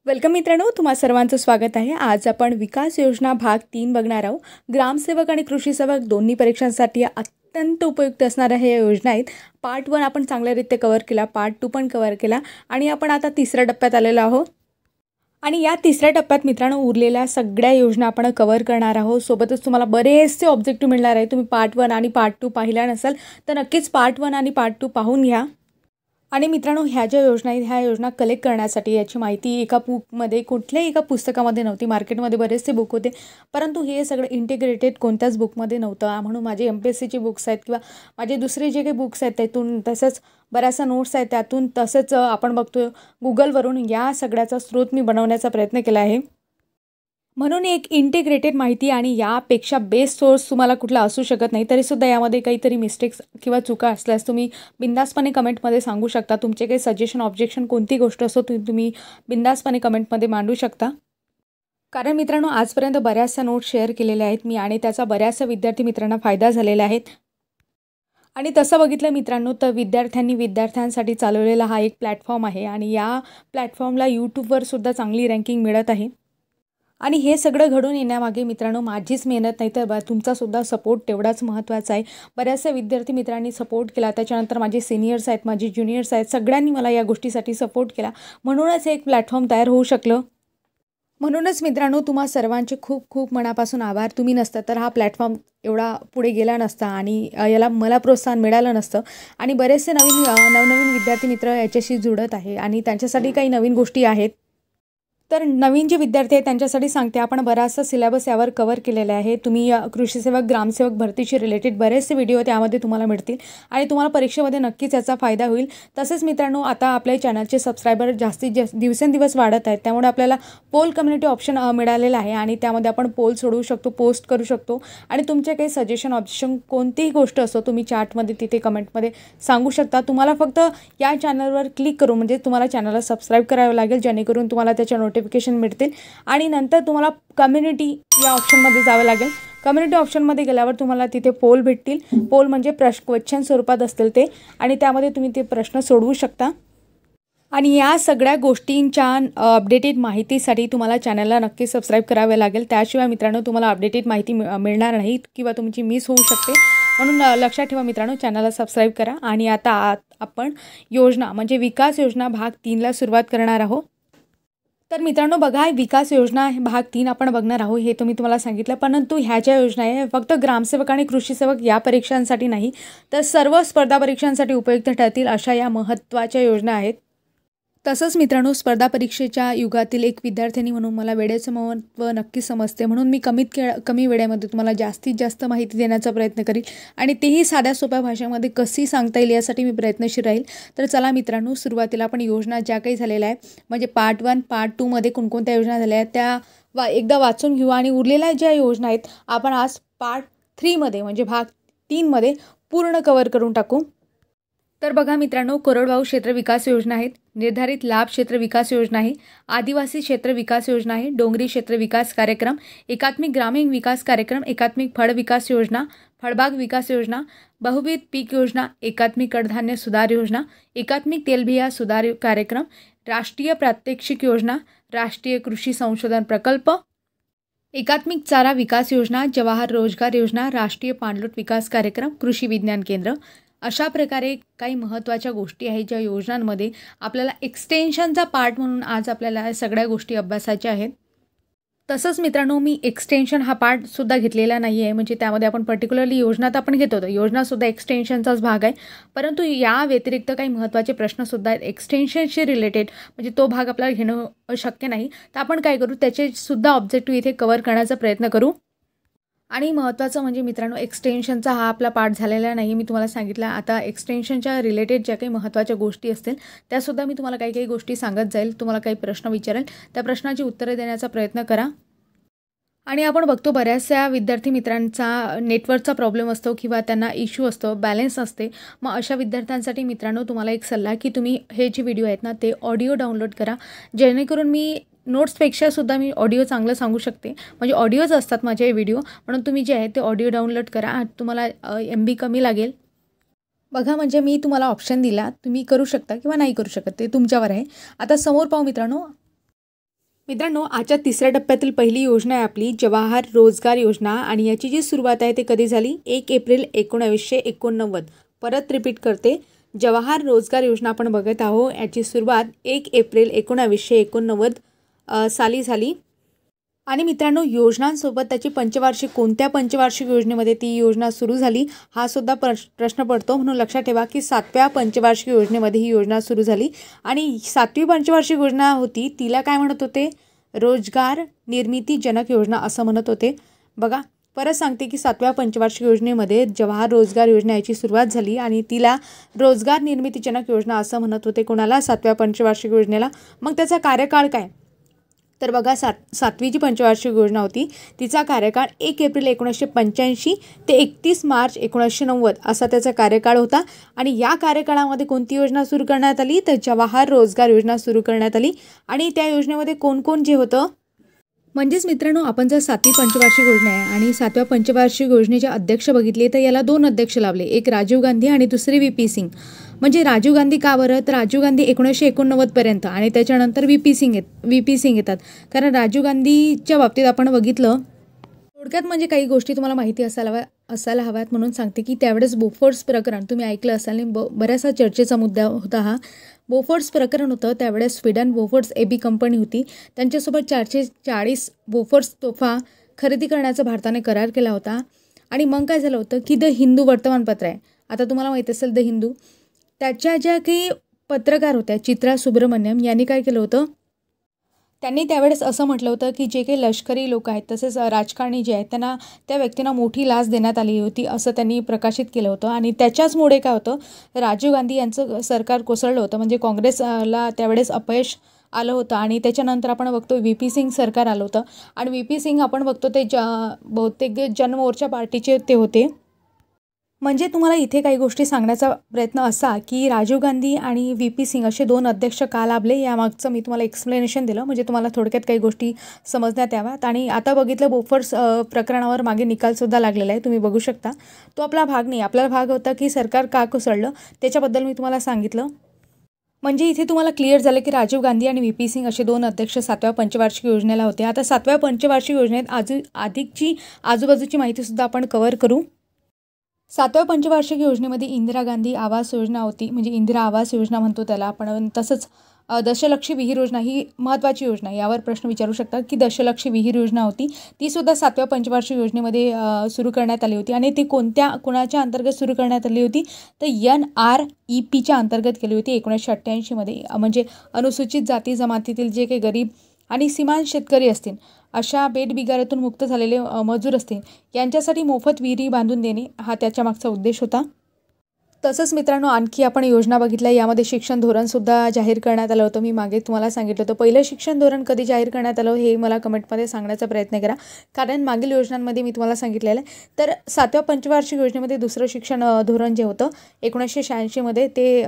Welcome मित्रांनो, तुम्हा सर्वांचं स्वागत आहे। आज आपण विकास योजना भाग 3 बघणार आहोत। ग्रामसेवक आणि कृषी सेवक दोन्ही परीक्षांसाठी अत्यंत उपयुक्त असणाऱ्या हे योजना आहेत। पार्ट 1 आपण चांगल्यारीत्या कव्हर केला, पार्ट 2 पण कव्हर केला आणि आपण आता तिसऱ्या टप्प्यात आलेलो आहोत। आणि या तिसऱ्या टप्प्यात मित्रांनो उरलेल्या सगळ्या योजना आपण कव्हर करणार आहोत। सोबतच तुम्हाला बरेचसे ऑब्जेक्टिव्ह मिळणार आहे। तुम्ही पार्ट 1 आणि पार्ट 2 पाहिला नसेल तर नक्कीच पार्ट 1 आणि पार्ट 2 पाहून घ्या। आणि मित्रांनो ह्या ज्या योजना आहेत ह्या योजना कलेक्ट करण्यासाठी याची माहिती एका बुकमध्ये कुठल्याही एका पुस्तकामध्ये नव्हती। मार्केटमध्ये बरेचसे बुक होते परंतु हे सगळं इंटिग्रेटेड कोणत्याच बुकमध्ये नव्हतं। म्हणून माझे MPSCचे बुक्स आहेत किंवा माझे दुसरे जे काही बुक्स आहेत त्यातून तसंच बऱ्याचशा नोट्स आहेत त्यातून तसंच आपण बघतो गुगलवरून या सगळ्याचा स्रोत मी बनवण्याचा प्रयत्न केला आहे। म्हणून एक इंटिग्रेटेड माहिती आणि यापेक्षा बेस्ट सोर्स तुम्हाला कुठला असू शकत नाही। तरीसुद्धा यामध्ये काहीतरी मिस्टेक्स किंवा चुका असल्यास तुम्ही बिंदासपणे कमेंटमध्ये सांगू शकता। तुमचे काही सजेशन ऑब्जेक्शन कोणती गोष्ट असो तुम्ही बिंदासपणे कमेंटमध्ये मांडू शकता। कारण मित्रांनो आजपर्यंत बऱ्याचशा नोट्स शेअर केलेल्या आहेत मी आणि त्याचा बऱ्याचशा विद्यार्थी मित्रांना फायदा झालेला आहे। आणि तसं बघितलं मित्रांनो तर विद्यार्थ्यांसाठी चालवलेला हा एक प्लॅटफॉर्म आहे आणि या प्लॅटफॉर्मला यूट्यूबवर सुद्धा चांगली रँकिंग मिळत आहे। आणि हे सगळं घडून येण्यामागे मित्रांनो माझीच मेहनत नाही तर तुमचा सुद्धा सपोर्ट तेवढाच महत्त्वाचा आहे। बऱ्याचशा विद्यार्थी मित्रांनी सपोर्ट केला, त्याच्यानंतर माझे सिनियर्स आहेत, माझे ज्युनियर्स आहेत, सगळ्यांनी मला या गोष्टीसाठी सपोर्ट केला। म्हणूनच एक प्लॅटफॉर्म तयार होऊ शकलं। म्हणूनच मित्रांनो तुम्हा सर्वांचे खूप खूप मनापासून आभार। तुम्ही नसता तर हा प्लॅटफॉर्म एवढा पुढे गेला नसता आणि याला मला प्रोत्साहन मिळालं नसतं। आणि बरेचसे नवनवीन विद्यार्थी मित्र याच्याशी जुळत आहे आणि त्यांच्यासाठी काही नवीन गोष्टी आहेत। तर नवीन जे विद्यार्थी आहेत त्यांच्यासाठी सांगते आपण बराचसा सिलेबस यावर कव्हर केलेला आहे। तुम्ही कृषी सेवक ग्रामसेवक भरतीशी रिलेटेड बरेचसे व्हिडिओ त्यामध्ये तुम्हाला मिळतील आणि तुम्हाला परीक्षेमध्ये नक्कीच याचा फायदा होईल। तसेच मित्रांनो आता आपल्या चॅनलचे सबस्क्रायबर जास्तीत जास्त दिवसेंदिवस वाढत आहेत त्यामुळे आपल्याला पोल कम्युनिटी ऑप्शन मिळालेला आहे आणि त्यामध्ये आपण पोल सोडवू शकतो, पोस्ट करू शकतो आणि तुमचे काही सजेशन ऑब्जेक्शन कोणतीही गोष्ट असो तुम्ही चॅटमध्ये तिथे कमेंटमध्ये सांगू शकता। तुम्हाला फक्त या चॅनलवर क्लिक करून म्हणजे तुम्हाला चॅनलला सबस्क्राईब करावं लागेल जेणेकरून तुम्हाला त्याच्या नोटिफिकेशन मिळतील आणि नंतर तुम्हाला कम्युनिटी या ऑप्शनमध्ये जावं लागेल। कम्युनिटी ऑप्शनमध्ये गेल्यावर तुम्हाला तिथे पोल भेटतील। पोल म्हणजे क्वेश्चन स्वरूपात असतील ते आणि त्यामध्ये तुम्ही ते प्रश्न सोडवू शकता। आणि या सगळ्या गोष्टींच्या अपडेटेड माहितीसाठी तुम्हाला चॅनलला नक्की सबस्क्राईब करावे लागेल। त्याशिवाय मित्रांनो तुम्हाला अपडेटेड माहिती मिळणार नाही किंवा तुमची मिस होऊ शकते। म्हणून लक्षात ठेवा मित्रांनो चॅनलला सबस्क्राईब करा। आणि आता आपण योजना म्हणजे विकास योजना भाग 3ला सुरुवात करणार आहोत। तर मित्रांनो बघा विकास योजना भाग 3 आपण बघणार आहोत हे तुम्हाला सांगितलं। परंतु ह्या ज्या योजना आहे फक्त ग्रामसेवक आणि कृषी सेवक या परीक्षांसाठी नाही तर सर्व स्पर्धा परीक्षांसाठी उपयुक्त ठरतील अशा या महत्त्वाच्या योजना आहेत। तसंच मित्रांनो स्पर्धा परीक्षेच्या युगातील एक विद्यार्थिनी म्हणून मला वेळेचं महत्त्व नक्की समजते। म्हणून मी कमी वेळेमध्ये तुम्हाला जास्तीत जास्त माहिती देण्याचा प्रयत्न करील आणि तेही साध्या सोप्या भाषेमध्ये कशी सांगता येईल यासाठी मी प्रयत्नशील राहील। तर चला मित्रांनो सुरुवातीला आपण योजना ज्या काही झालेल्या आहे म्हणजे पार्ट 1 पार्ट 2 मध्ये कोणकोणत्या योजना झाल्या आहेत त्या एकदा वाचून घेऊ आणि उरलेल्या ज्या योजना आहेत आपण आज पार्ट 3 मध्ये म्हणजे भाग 3 मध्ये पूर्ण कव्हर करून टाकू। तर बघा मित्रांनो कोरडवाहू क्षेत्र विकास योजना आहेत, निर्धारित लाभ क्षेत्र विकास योजना आहे, आदिवासी क्षेत्र विकास योजना आहे, डोंगरी क्षेत्र विकास कार्यक्रम, एकात्मिक ग्रामीण विकास कार्यक्रम, एकात्मिक फळ विकास योजना, फळबाग विकास योजना, बहुविध पीक योजना, एकात्मिक कडधान्य सुधार योजना, एकात्मिक तेलबिया सुधार कार्यक्रम, राष्ट्रीय प्रात्यक्षिक योजना, राष्ट्रीय कृषी संशोधन प्रकल्प, एकात्मिक चारा विकास योजना, जवाहर रोजगार योजना, राष्ट्रीय पाणलोट विकास कार्यक्रम, कृषी विज्ञान केंद्र। अशा प्रकारे काही महत्त्वाच्या गोष्टी आहेत ज्या योजनांमध्ये आपल्याला एक्सटेन्शनचा पार्ट म्हणून आज आपल्याला सगळ्या गोष्टी अभ्यासायच्या आहेत। तसंच मित्रांनो मी एक्सटेन्शन हा पार्टसुद्धा घेतलेला नाही आहे म्हणजे त्यामध्ये आपण पर्टिक्युलरली योजना तर आपण घेत होतो, योजनासुद्धा एक्सटेन्शनचाच भाग आहे। परंतु या व्यतिरिक्त काही महत्त्वाचे प्रश्नसुद्धा आहेत एक्सटेन्शनशी रिलेटेड म्हणजे तो भाग आपल्याला घेणं शक्य नाही तर आपण काय करू त्याचेसुद्धा ऑब्जेक्टिव्ह इथे कव्हर करण्याचा प्रयत्न करू। आणि महत्त्वाचं म्हणजे मित्रांनो एक्सटेन्शनचा हा आपला पार्ट झालेला नाही मी तुम्हाला सांगितलं। आता एक्सटेन्शनच्या रिलेटेड ज्या काही महत्त्वाच्या गोष्टी असतील त्यासुद्धा मी तुम्हाला काही गोष्टी सांगत जाईल। तुम्हाला काही प्रश्न विचारेल त्या प्रश्नाची उत्तरे देण्याचा प्रयत्न करा। आणि आपण बघतो बऱ्याचशा विद्यार्थी मित्रांचा नेटवर्कचा प्रॉब्लेम असतो किंवा त्यांना इश्यू असतो, बॅलन्स असते। मग अशा विद्यार्थ्यांसाठी मित्रांनो तुम्हाला एक सल्ला की तुम्ही हे जे व्हिडिओ आहेत ना ते ऑडिओ डाउनलोड करा जेणेकरून मी नोट्सपेक्षा सुद्धा मी ऑडिओ चांगलं सांगू शकते। म्हणजे ऑडिओज असतात माझे व्हिडिओ म्हणून तुम्ही जे आहे ते ऑडिओ डाउनलोड करा। तुम्हाला MB कमी लागेल बघा म्हणजे मी तुम्हाला ऑप्शन दिला तुम्ही करू शकता किंवा नाही करू शकत ते तुमच्यावर आहे। आता समोर पाहू मित्रांनो मित्रांनो, आजच्या तिसऱ्या टप्प्यातील पहिली योजना आहे आपली जवाहर रोजगार योजना आणि याची जी सुरुवात आहे ते कधी झाली? 1 एप्रिल 1989. परत रिपीट करते, जवाहर रोजगार योजना आपण बघत आहोत. याची सुरुवात 1 एप्रिल 1989 साली झाली. आणि मित्रांनो, योजनांसोबत त्याची पंचवार्षिक कोणत्या पंचवार्षिक योजनेमध्ये ती योजना सुरू झाली हा सुद्धा प्रश्न पडतो. म्हणून लक्षात ठेवा की 7व्या पंचवार्षिक योजनेमध्ये ही योजना सुरू झाली. आणि 7वी पंचवार्षिक योजना होती तिला काय म्हणत होते? रोजगार निर्मिती जनक योजना असं म्हणत होते. बघा, परत सांगते की 7व्या पंचवार्षिक योजनेमध्ये जवाहर रोजगार योजना याची सुरुवात झाली आणि तिला रोजगार निर्मिती जनक योजना असं म्हणत होते. कोणाला? 7व्या पंचवार्षिक योजनेला. मग त्याचा कार्यकाळ काय? तर बघा, 7वी जी पंचवार्षिक योजना होती तिचा कार्यकाळ 1 एप्रिल 1985 ते 31 मार्च 1990 असा त्याचा कार्यकाळ होता. आणि या कार्यकाळामध्ये कोणती योजना सुरू करण्यात आली? तर जवाहर रोजगार योजना सुरू करण्यात आली. आणि त्या योजनेमध्ये कोण कोण जे होतं? म्हणजेच मित्रांनो, आपण जर 7वी पंचवार्षिक योजना आहे आणि 7व्या पंचवार्षिक योजनेचे अध्यक्ष बघितले तर याला 2 अध्यक्ष लाभले, एक राजीव गांधी आणि दुसरे व्ही.पी. सिंग. म्हणजे राजीव गांधी का बरं? तर राजीव गांधी 1989पर्यंत आणि त्याच्यानंतर व्ही.पी. सिंग येतात. कारण राजीव गांधीच्या बाबतीत आपण बघितलं, थोडक्यात म्हणजे काही गोष्टी तुम्हाला माहिती असायला हव्यात म्हणून सांगते की त्यावेळेस बोफोर्स प्रकरण तुम्ही ऐकलं असाल आणि बऱ्याचसा चर्चेचा मुद्दा होता हा. बोफोर्स प्रकरण होतं त्यावेळेस. स्वीडन बोफोर्स AB कंपनी होती, त्यांच्यासोबत 440 बोफोर्स तोफा खरेदी करण्याचा भारताने करार केला होता. आणि मग काय झालं होतं की द हिंदू वर्तमानपत्र आहे, आता तुम्हाला माहीत असेल द हिंदू, त्याच्या ज्या काही पत्रकार होत्या चित्रा सुब्रमण्यम यांनी काय केलं होतं? त्यांनी त्यावेळेस असं म्हटलं होतं की जे काही लष्करी लोक आहेत तसेच राजकारणी जे आहेत त्यांना त्या व्यक्तींना मोठी लाच देण्यात आली होती असं त्यांनी प्रकाशित केलं होतं. आणि त्याच्याचमुळे काय होतं, राजीव गांधी यांचं सरकार कोसळलं होतं. म्हणजे काँग्रेसला त्यावेळेस अपयश आलं होतं. आणि त्याच्यानंतर आपण बघतो व्ही.पी. सिंग सरकार आलं होतं. आणि व्ही.पी. सिंग आपण बघतो ते बहुतेक जनमोर्चा पार्टीचे ते होते. म्हणजे तुम्हाला इथे काही गोष्टी सांगण्याचा प्रयत्न असा की राजीव गांधी आणि व्ही.पी. सिंग असे 2 अध्यक्ष का लाभले यामागचं मी तुम्हाला एक्सप्लेनेशन दिलं, म्हणजे तुम्हाला थोडक्यात काही गोष्टी समजण्यात याव्यात. आणि आता बघितलं बोफोर्स प्रकरणावर मागे निकालसुद्धा लागलेला आहे, तुम्ही बघू शकता. तो आपला भाग नाही, आपला भाग होता की सरकार का कोसळलं त्याच्याबद्दल मी तुम्हाला सांगितलं. म्हणजे इथे तुम्हाला क्लिअर झालं की राजीव गांधी आणि व्ही.पी. सिंग असे 2 अध्यक्ष 7व्या पंचवार्षिक योजनेला होते. आता 7व्या पंचवार्षिक योजनेत अधिकची आजूबाजूची माहितीसुद्धा आपण कव्हर करू. 7व्या पंचवार्षिक योजनेमध्ये इंदिरा गांधी आवास योजना होती, म्हणजे इंदिरा आवास योजना म्हणतो त्याला आपण. तसंच दशलक्षी विहीर योजना ही महत्त्वाची योजना, यावर प्रश्न विचारू शकतात की दशलक्षी विहीर योजना होती ती सुद्धा 7व्या पंचवार्षिक योजनेमध्ये सुरू करण्यात आली होती. आणि ती कोणाच्या अंतर्गत सुरू करण्यात आली होती? तर NREPच्या अंतर्गत केली होती 1988मध्ये. म्हणजे अनुसूचित जाती जमातीतील जे काही गरीब आणि सीमांत शेतकरी असतील, अशा बेटबिगारीतून मुक्त झालेले मजूर असतील, यांच्यासाठी मोफत विहिरी बांधून देणे हा त्याच्या मागचा उद्देश होता. तसंच मित्रांनो, आणखी आपण योजना बघितल्या, यामध्ये शिक्षण धोरणसुद्धा जाहीर करण्यात आलं होतं. मी मागे तुम्हाला सांगितलं होतं पहिलं शिक्षण धोरण कधी जाहीर करण्यात आलं हे मला कमेंटमध्ये सांगण्याचा प्रयत्न करा, कारण मागील योजनांमध्ये मी तुम्हाला सांगितलेलं आहे. तर 7व्या पंचवार्षिक योजनेमध्ये दुसरं शिक्षण धोरण जे होतं 1986मध्ये ते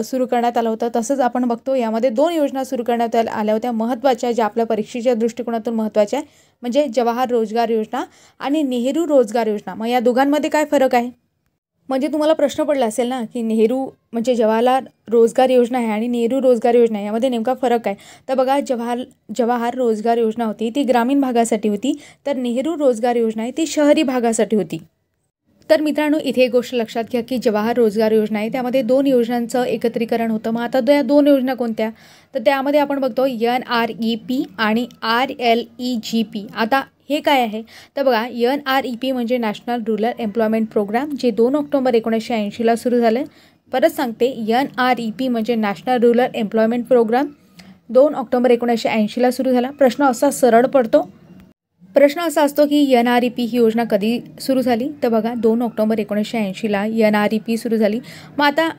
सुरू करण्यात आलं होतं. तसंच आपण बघतो यामध्ये 2 योजना सुरू करण्यात आल्या होत्या महत्त्वाच्या, ज्या आपल्या परीक्षेच्या दृष्टिकोनातून महत्त्वाच्या आहे, म्हणजे जवाहर रोजगार योजना आणि नेहरू रोजगार योजना. मग या दोघांमध्ये काय फरक आहे? म्हणजे तुम्हाला प्रश्न पडला असेल ना की नेहरू म्हणजे जवाहरलाल रोजगार योजना आहे आणि नेहरू रोजगार योजना यामध्ये नेमका फरक आहे. तर बघा, जवाहर रोजगार योजना होती ती ग्रामीण भागासाठी होती, तर नेहरू रोजगार योजना आहे ती शहरी भागासाठी होती. तर मित्रांनो, इथे एक गोष्ट लक्षात घ्या की जवाहर रोजगार योजना आहे त्यामध्ये 2 योजनांचं एकत्रीकरण होतं. मग आता या 2 योजना कोणत्या? तर त्यामध्ये आपण बघतो NREP आणि RLEGP. आता हे काय आहे? तर बघा, NREP म्हणजे नॅशनल रूरल एम्प्लॉयमेंट प्रोग्राम, जे 2 ऑक्टोबर 1980ला सुरू झालं. परत सांगते, NREP म्हणजे national rural employment programme 2 October 1980ला सुरू झाला. प्रश्न असा सरळ पडतो, प्रश्न असा असतो की NREP ही योजना कधी सुरू झाली? तर बघा, 2 ऑक्टोबर 1980ला NREP सुरू झाली. मग आता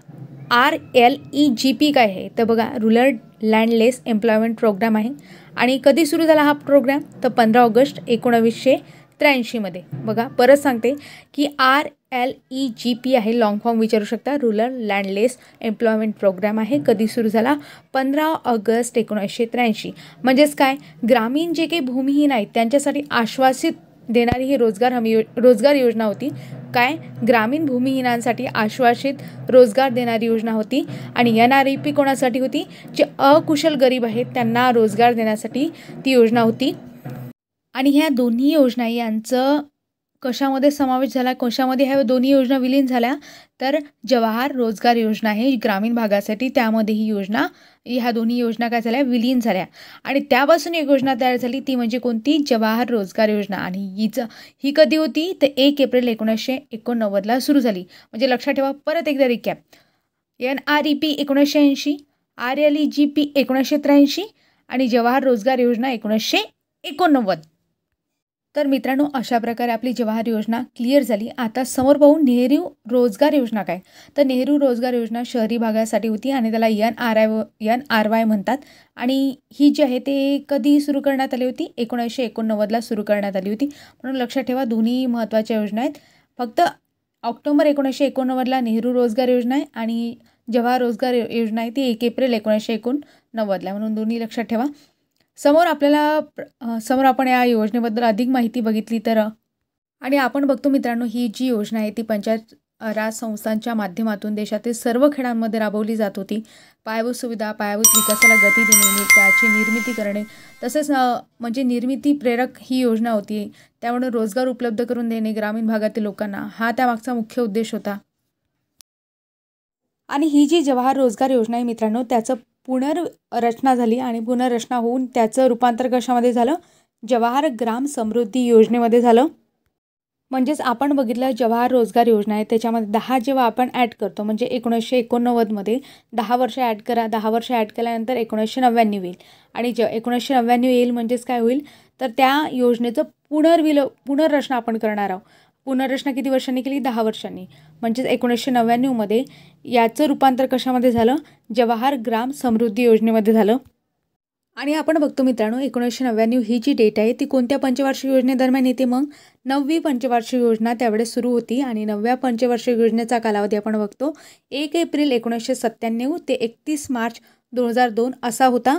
RLEGP काय आहे? तर बघा, रूरल लँडलेस एम्प्लॉयमेंट प्रोग्राम आहे. आणि कधी सुरू झाला हा प्रोग्राम? तर 15 ऑगस्ट 1983मध्ये. बघा, परत सांगते की RLEGP आहे, लॉंग फॉर्म विचारू शकता, रूरल लँडलेस एम्प्लॉयमेंट प्रोग्राम आहे. कधी सुरू झाला? 15 ऑगस्ट 1983. म्हणजेच काय, ग्रामीण जे काही भूमिहीन आहेत त्यांच्यासाठी आश्वासित देणारी ही रोजगार योजना होती. काय ग्रामीण भूमिहीनांसाठी आश्वासित रोजगार देणारी योजना होती आणि NREP कोणासाठी होती? जे अकुशल गरीब आहेत त्यांना रोजगार देण्यासाठी ती योजना होती. आणि ह्या दोन्ही योजना यांचं कशामध्ये समावेश झाला, कशामध्ये ह्या दोन्ही योजना विलीन झाल्या? तर जवाहर रोजगार योजना आहे ग्रामीण भागासाठी, त्यामध्ये ह्या दोन्ही योजना काय झाल्या? विलीन झाल्या. आणि त्यापासून एक योजना तयार झाली, ती म्हणजे कोणती? जवाहर रोजगार योजना. आणि ही कधी होती? तर 1 एप्रिल 1989ला सुरू झाली. म्हणजे लक्षात ठेवा, परत एकदा रिकॅप. NREP 1980, RLEGP 1983 आणि जवाहर रोजगार योजना 1989. तर मित्रांनो, अशा प्रकारे आपली जवाहर योजना क्लिअर झाली. आता समोर पाहू नेहरू रोजगार योजना काय. तर नेहरू रोजगार योजना शहरी भागासाठी होती आणि त्याला NRY म्हणतात. आणि ही जी आहे ते कधी सुरू करण्यात आली होती? 1989ला सुरू करण्यात आली होती. म्हणून लक्षात ठेवा, दोन्ही महत्त्वाच्या योजना आहेत. फक्त ऑक्टोबर 1989ला नेहरू रोजगार योजना आहे आणि जवाहर रोजगार योजना आहे ती 1 एप्रिल 1989ला, म्हणून दोन्ही लक्षात ठेवा. समोर आपण या योजनेबद्दल अधिक माहिती बघितली तर, आणि आपण बघतो मित्रांनो, ही जी योजना आहे ती पंचायत राज संस्थांच्या माध्यमातून देशातील सर्व खेड्यांमध्ये राबवली जात होती. पायाभूत सुविधा, पायाभूत विकासाला गती देणे, त्याची निर्मिती करणे, तसेच म्हणजे निर्मिती प्रेरक ही योजना होती. त्यामुळे रोजगार उपलब्ध करून देणे ग्रामीण भागातील लोकांना, हा त्यामागचा मुख्य उद्देश होता. आणि ही जी जवाहर रोजगार योजना आहे मित्रांनो, त्याचं पुनर्रचना झाली आणि पुनर्रचना होऊन त्याचं रूपांतर कशामध्ये झालं? जवाहर ग्राम समृद्धी योजनेमध्ये झालं. म्हणजेच आपण बघितलं जवाहर रोजगार योजना आहे त्याच्यामध्ये 10 जेव्हा आपण ॲड करतो, म्हणजे 1989मध्ये 10 वर्ष ॲड करा, 10 वर्ष ॲड केल्यानंतर 1999 येईल. आणि 1999 येईल म्हणजेच काय होईल? तर त्या योजनेचं पुनर्रचना आपण करणार आहोत. पुनर्रचना किती वर्षांनी केली? 10 वर्षांनी. म्हणजेच 1999मध्ये याचं रूपांतर कशामध्ये झालं? जवाहर ग्राम समृद्धी योजनेमध्ये झालं. आणि आपण बघतो मित्रांनो, 1999 ही जी डेट आहे ती कोणत्या पंचवार्षिक योजनेदरम्यान येते? मग 9वी पंचवार्षिक योजना त्यावेळेस सुरू होती. आणि 9व्या पंचवार्षिक योजनेचा कालावधी आपण बघतो 1 एप्रिल 1997 ते 31 मार्च 2002 असा होता.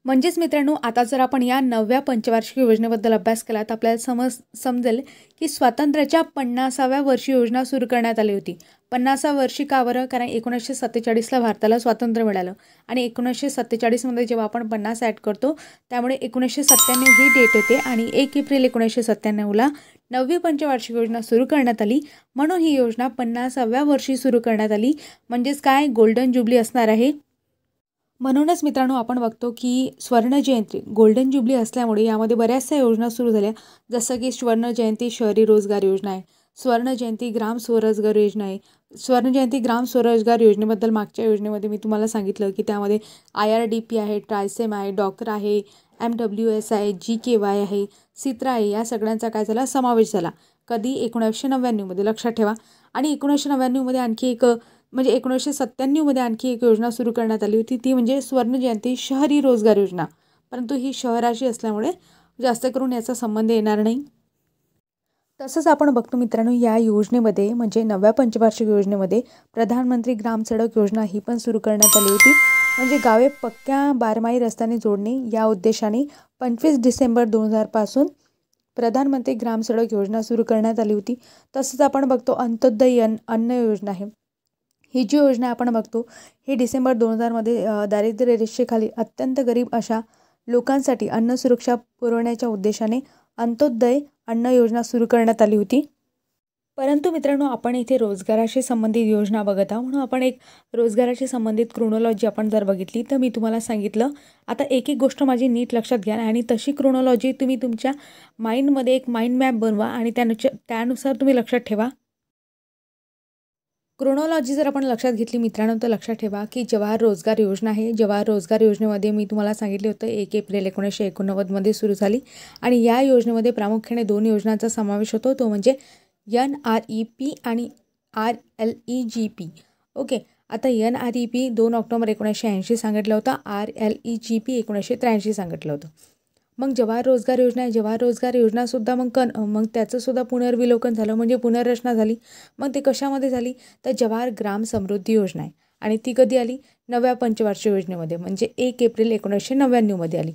म्हणजेच मित्रांनो, आता जर आपण या 9व्या पंचवार्षिक योजनेबद्दल अभ्यास केला तर आपल्याला समजेल की स्वातंत्र्याच्या 50व्या वर्षी योजना सुरू करण्यात आली होती. 50व्या वर्षी का बरं? कारण 1947ला भारताला स्वातंत्र्य मिळालं आणि 1947मध्ये जेव्हा आपण 50 ॲड करतो त्यामुळे 1997 ही डेट येते. आणि 1 एप्रिल 1997ला 9वी पंचवार्षिक योजना सुरू करण्यात आली. म्हणून ही योजना 50व्या वर्षी सुरू करण्यात आली. म्हणजेच काय? गोल्डन ज्युबली असणार आहे. म्हणूनच मित्रांनो, आपण बघतो की स्वर्ण जयंती गोल्डन ज्युबली असल्यामुळे यामध्ये बऱ्याचशा योजना सुरू झाल्या. जसं की स्वर्ण जयंती शहरी रोजगार योजना आहे, स्वर्ण जयंती ग्राम स्वरोजगार योजना आहे. स्वर्ण जयंती ग्राम स्वरोजगार योजनेबद्दल मागच्या योजनेमध्ये मी तुम्हाला सांगितलं की त्यामध्ये IRDP आहे, ट्रायसेम आहे, डॉकर आहे, MWS आहे, GKY आहे, सित्रा आहे, या सगळ्यांचा काय झाला? समावेश झाला. कधी? 1999मध्ये. लक्षात ठेवा. आणि 1999मध्ये आणखी एक, म्हणजे 1997मध्ये आणखी एक योजना सुरू करण्यात आली होती, ती म्हणजे स्वर्ण जयंती शहरी रोजगार योजना. परंतु ही शहराशी असल्यामुळे जास्त करून याचा संबंध येणार नाही. तसंच आपण बघतो मित्रांनो, या योजनेमध्ये म्हणजे 9व्या पंचवार्षिक योजनेमध्ये प्रधानमंत्री ग्राम सडक योजना ही पण सुरू करण्यात आली होती. म्हणजे गावे पक्क्या बारमाही रस्त्याने जोडणे या उद्देशाने 25 डिसेंबर 2000 पासून प्रधानमंत्री ग्राम सडक योजना सुरू करण्यात आली होती. तसंच आपण बघतो अंत्योदय अन्न योजना आहे. ही जी योजना आपण बघतो ही डिसेंबर 2000मध्ये दारिद्र्य रेषेखाली अत्यंत गरीब अशा लोकांसाठी अन्न सुरक्षा पुरवण्याच्या उद्देशाने अंत्योदय अन्न योजना सुरू करण्यात आली होती. परंतु मित्रांनो, आपण इथे रोजगाराशी संबंधित योजना बघत आहोत, म्हणून आपण एक रोजगाराशी संबंधित क्रोनॉलॉजी आपण जर बघितली तर मी तुम्हाला सांगितलं. आता एक एक गोष्ट माझी नीट लक्षात घ्या आणि तशी क्रोनॉलॉजी तुम्ही तुमच्या माइंडमध्ये एक माइंड मॅप बनवा आणि त्यानुसार तुम्ही लक्षात ठेवा. क्रोनॉलॉजी जर आपण लक्षात घेतली मित्रांनो तर लक्षात ठेवा की जवाहर रोजगार योजना आहे. जवाहर रोजगार योजनेमध्ये मी तुम्हाला सांगितले होतं 1 एप्रिल 1989मध्ये सुरू झाली आणि या योजनेमध्ये प्रामुख्याने 2 योजनांचा समावेश होतो, तो म्हणजे NREP आणि RLEGP. ओके. आता NREP 2 ऑक्टोबर 1980 सांगितलं होतं, RLEGP 1983 सांगितलं होतं. मग जवाहर रोजगार योजना आहे. जवाहर रोजगार योजनासुद्धा मग त्याचंसुद्धा पुनर्विलोकन झालं, म्हणजे पुनर्रचना झाली. मग ते कशामध्ये झाली? तर जवाहर ग्राम समृद्धी योजना आहे आणि ती कधी आली? 9व्या पंचवार्षिक योजनेमध्ये, म्हणजे 1 एप्रिल 1999मध्ये आली.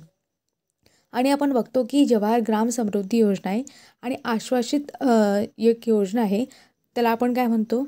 आणि आपण बघतो की जवाहर ग्राम समृद्धी योजना आहे आणि आश्वासित एक योजना आहे, त्याला आपण काय म्हणतो,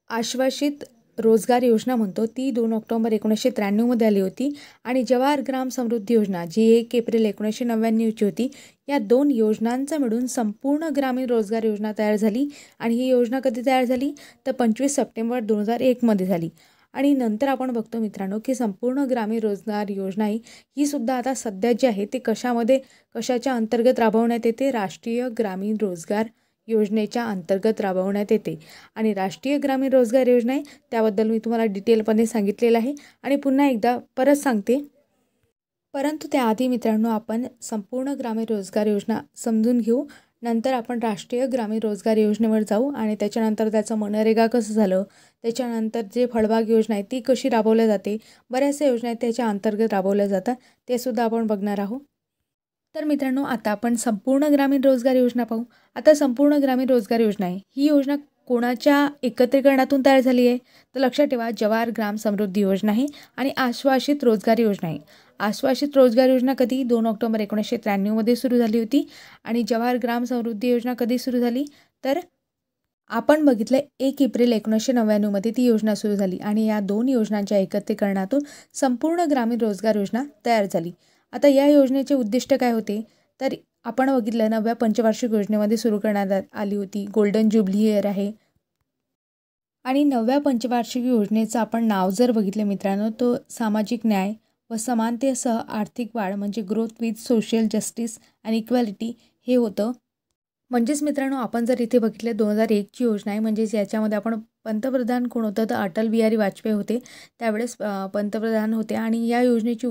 आश्वासित रोजगार योजना म्हणतो. ती 2 ऑक्टोबर 1993मध्ये आली होती. आणि जवाहर ग्राम समृद्धी योजना जी 1 एप्रिल 1999ची होती. या 2 योजनांचा मिळून संपूर्ण ग्रामीण रोजगार योजना तयार झाली. आणि ही योजना कधी तयार झाली तर 25 सप्टेंबर 2001मध्ये झाली. आणि नंतर आपण बघतो मित्रांनो की संपूर्ण ग्रामीण रोजगार योजना ही सुद्धा आता सध्या जी आहे ते कशाच्या अंतर्गत राबवण्यात येते, राष्ट्रीय ग्रामीण रोजगार योजनेच्या अंतर्गत राबवण्यात येते. आणि राष्ट्रीय ग्रामीण रोजगार योजना आहे त्याबद्दल मी तुम्हाला डिटेलमध्ये सांगितलेलं आहे आणि पुन्हा एकदा परत सांगते. परंतु त्याआधी मित्रांनो आपण संपूर्ण ग्रामीण रोजगार योजना समजून घेऊ. नंतर आपण राष्ट्रीय ग्रामीण रोजगार योजनेवर जाऊ आणि त्याच्यानंतर त्याचं मनरेगा कसं झालं, त्याच्यानंतर जे फळबाग योजना आहे ती कशी राबवल्या जाते, बऱ्याचशा योजना आहेत त्याच्या अंतर्गत राबवल्या जातात, ते सुद्धा आपण बघणार आहोत. तर मित्रांनो आता आपण संपूर्ण ग्रामीण रोजगार योजना पाहू. आता संपूर्ण ग्रामीण रोजगार योजना आहे ही योजना कोणाच्या एकत्रीकरणातून तयार झाली आहे तर लक्षात ठेवा, जवाहर ग्राम समृद्धी योजना आहे आणि आश्वासित रोजगार योजना आहे. आश्वासित रोजगार योजना कधी 2 ऑक्टोबर 1993मध्ये सुरू झाली होती आणि जवाहर ग्राम समृद्धी योजना कधी सुरू झाली तर आपण बघितलं 1 एप्रिल 1999मध्ये ती योजना सुरू झाली. आणि या 2 योजनांच्या एकत्रीकरणातून संपूर्ण ग्रामीण रोजगार योजना तयार झाली. आता या योजनेचे उद्दिष्ट काय होते तर आपण बघितलं 9व्या पंचवार्षिक योजनेमध्ये सुरू करण्यात आली होती. गोल्डन जुबली इयर आहे. आणि 9व्या पंचवार्षिक योजनेचं आपण नाव जर बघितलं मित्रांनो तो सामाजिक न्याय व समानतेसह आर्थिक वाढ म्हणजे growth with social justice and equality हे होतं. म्हणजेच मित्रांनो आपण जर इथे बघितलं 2001ची योजना आहे, म्हणजेच याच्यामध्ये आपण पंतप्रधान कोण होतं तर अटल बिहारी वाजपेयी होते, त्यावेळेस पंतप्रधान होते. आणि या योजनेची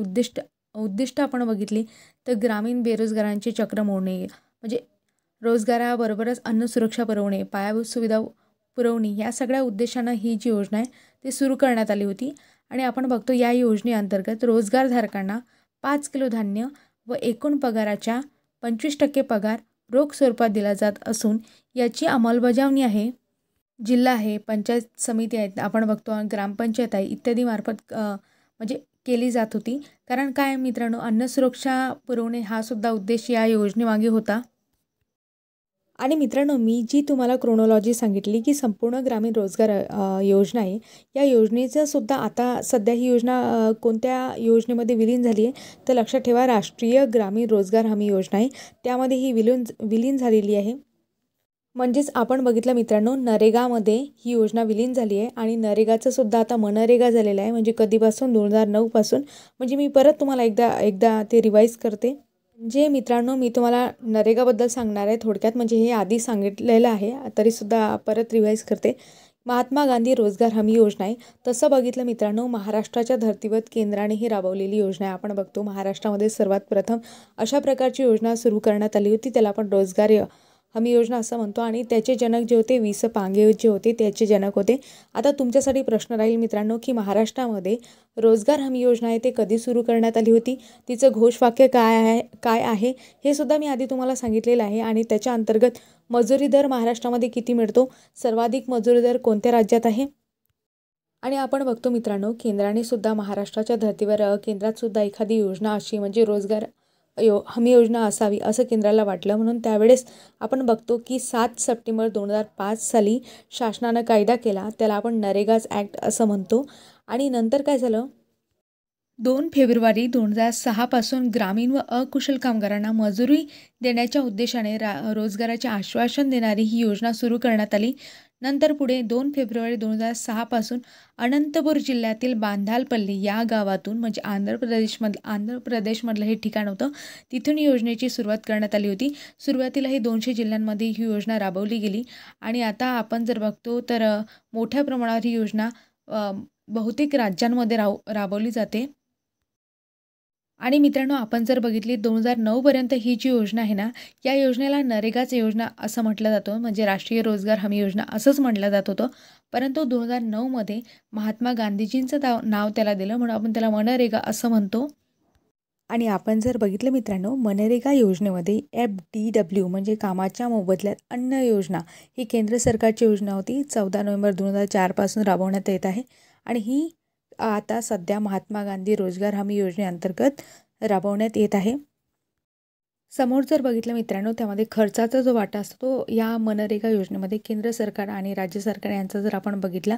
उद्दिष्ट आपण बघितली तर ग्रामीण बेरोजगारांचे चक्र मोडणे म्हणजे रोजगाराबरोबरच अन्न सुरक्षा पुरवणे, पायाभूत सुविधा पुरवणे, या सगळ्या उद्देशानं ही जी योजना आहे ती सुरू करण्यात आली होती. आणि आपण बघतो या योजनेअंतर्गत रोजगारधारकांना 5 किलो धान्य व एकूण पगाराच्या 25% पगार रोख स्वरूपात दिला जात असून याची अंमलबजावणी आहे जिल्हा आहे, पंचायत समिती आहेत, आपण बघतो ग्रामपंचायत आहे इत्यादी मार्फत म्हणजे केली जात होती. कारण काय मित्रांनो, अन्न सुरक्षा पुरवणे हा सुद्धा उद्देश या योजनेमागे होता. आणि मित्रांनो मी जी तुम्हाला क्रोनॉलॉजी सांगितली की संपूर्ण ग्रामीण रोजगार योजना आहे, या योजनेचं सुद्धा आता सध्या ही योजना कोणत्या योजनेमध्ये विलीन झाली आहे तर लक्षात ठेवा, राष्ट्रीय ग्रामीण रोजगार हमी योजना आहे त्यामध्ये ही विलीन झालेली आहे. म्हणजेच आपण बघितलं मित्रांनो नरेगामध्ये ही योजना विलीन झाली आहे आणि नरेगाचं सुद्धा आता मनरेगा झालेलं आहे. म्हणजे कधीपासून 2009 पासून. म्हणजे मी परत तुम्हाला एकदा ते रिवाईज करते. जे मित्रांनो मी तुम्हाला नरेगाबद्दल सांगणार आहे थोडक्यात, म्हणजे हे आधी सांगितलेलं आहे तरीसुद्धा परत रिवाईज करते. महात्मा गांधी रोजगार हमी योजना आहे. तसं बघितलं मित्रांनो महाराष्ट्राच्या धर्तीवर केंद्राने ही राबवलेली योजना आहे. आपण बघतो महाराष्ट्रामध्ये सर्वात प्रथम अशा प्रकारची योजना सुरू करण्यात आली होती, त्याला आपण रोजगार हमी योजना असं म्हणतो. आणि त्याचे जनक जे होते वि. स. पांगे जे होते त्याचे जनक होते. आता तुमच्यासाठी प्रश्न राहील मित्रांनो की महाराष्ट्रामध्ये रोजगार हमी योजना आहे ते कधी सुरू करण्यात आली होती, तिचं घोषवाक्य काय आहे हे सुद्धा मी आधी तुम्हाला सांगितलेलं आहे. आणि त्याच्या अंतर्गत मजुरी दर महाराष्ट्रामध्ये किती मिळतो, सर्वाधिक मजुरी दर कोणत्या राज्यात आहे. आणि आपण बघतो मित्रांनो केंद्राने सुद्धा महाराष्ट्राच्या धर्तीवर केंद्रात सुद्धा एखादी योजना अशी म्हणजे रोजगार हमी योजना असावी असं केंद्राला वाटलं, म्हणून त्यावेळेस आपण बघतो की 7 सप्टेंबर 2005 साली शासनानं कायदा केला, त्याला आपण नरेगाज ॲक्ट असं म्हणतो. आणि नंतर काय झालं, 2 फेब्रुवारी 2006 पासून ग्रामीण व अकुशल कामगारांना मजुरी देण्याच्या उद्देशाने रोजगाराचे आश्वासन देणारी ही योजना सुरू करण्यात आली. नंतर पुढे 2 फेब्रुवारी 2006 पासून अनंतपूर जिल्ह्यातील बांधालपल्ली या गावातून म्हणजे आंध्र प्रदेशमधलं हे ठिकाण होतं, तिथून योजनेची सुरुवात करण्यात आली होती. सुरुवातीला ही 200 जिल्ह्यांमध्ये ही योजना राबवली गेली. आणि आता आपण जर बघतो तर मोठ्या प्रमाणावर ही योजना बहुतेक राज्यांमध्ये राबवली जाते. आणि मित्रांनो आपण जर बघितली 2009पर्यंत ही जी योजना आहे ना, या योजनेला नरेगाच योजना असं म्हटलं जातं, म्हणजे राष्ट्रीय रोजगार हमी योजना असंच म्हटलं जात होतं. परंतु 2009मध्ये महात्मा गांधीजींचं नाव त्याला दिलं म्हणून आपण त्याला मनरेगा असं म्हणतो. आणि आपण जर बघितलं मित्रांनो मनरेगा योजनेमध्ये FDW म्हणजे कामाच्या मोबदल्यात अन्न योजना ही केंद्र सरकारची योजना होती. 14 नोव्हेंबर 2004 पासून राबवण्यात येत आहे. आणि ही आता सध्या महात्मा गांधी रोजगार हमी योजनेअंतर्गत राबवण्यात येत आहे. समोर जर बघितलं मित्रांनो, त्यामध्ये खर्चाचा जो वाटा असतो तो या मनरेगा योजनेमध्ये केंद्र सरकार आणि राज्य सरकार यांचा जर आपण बघितला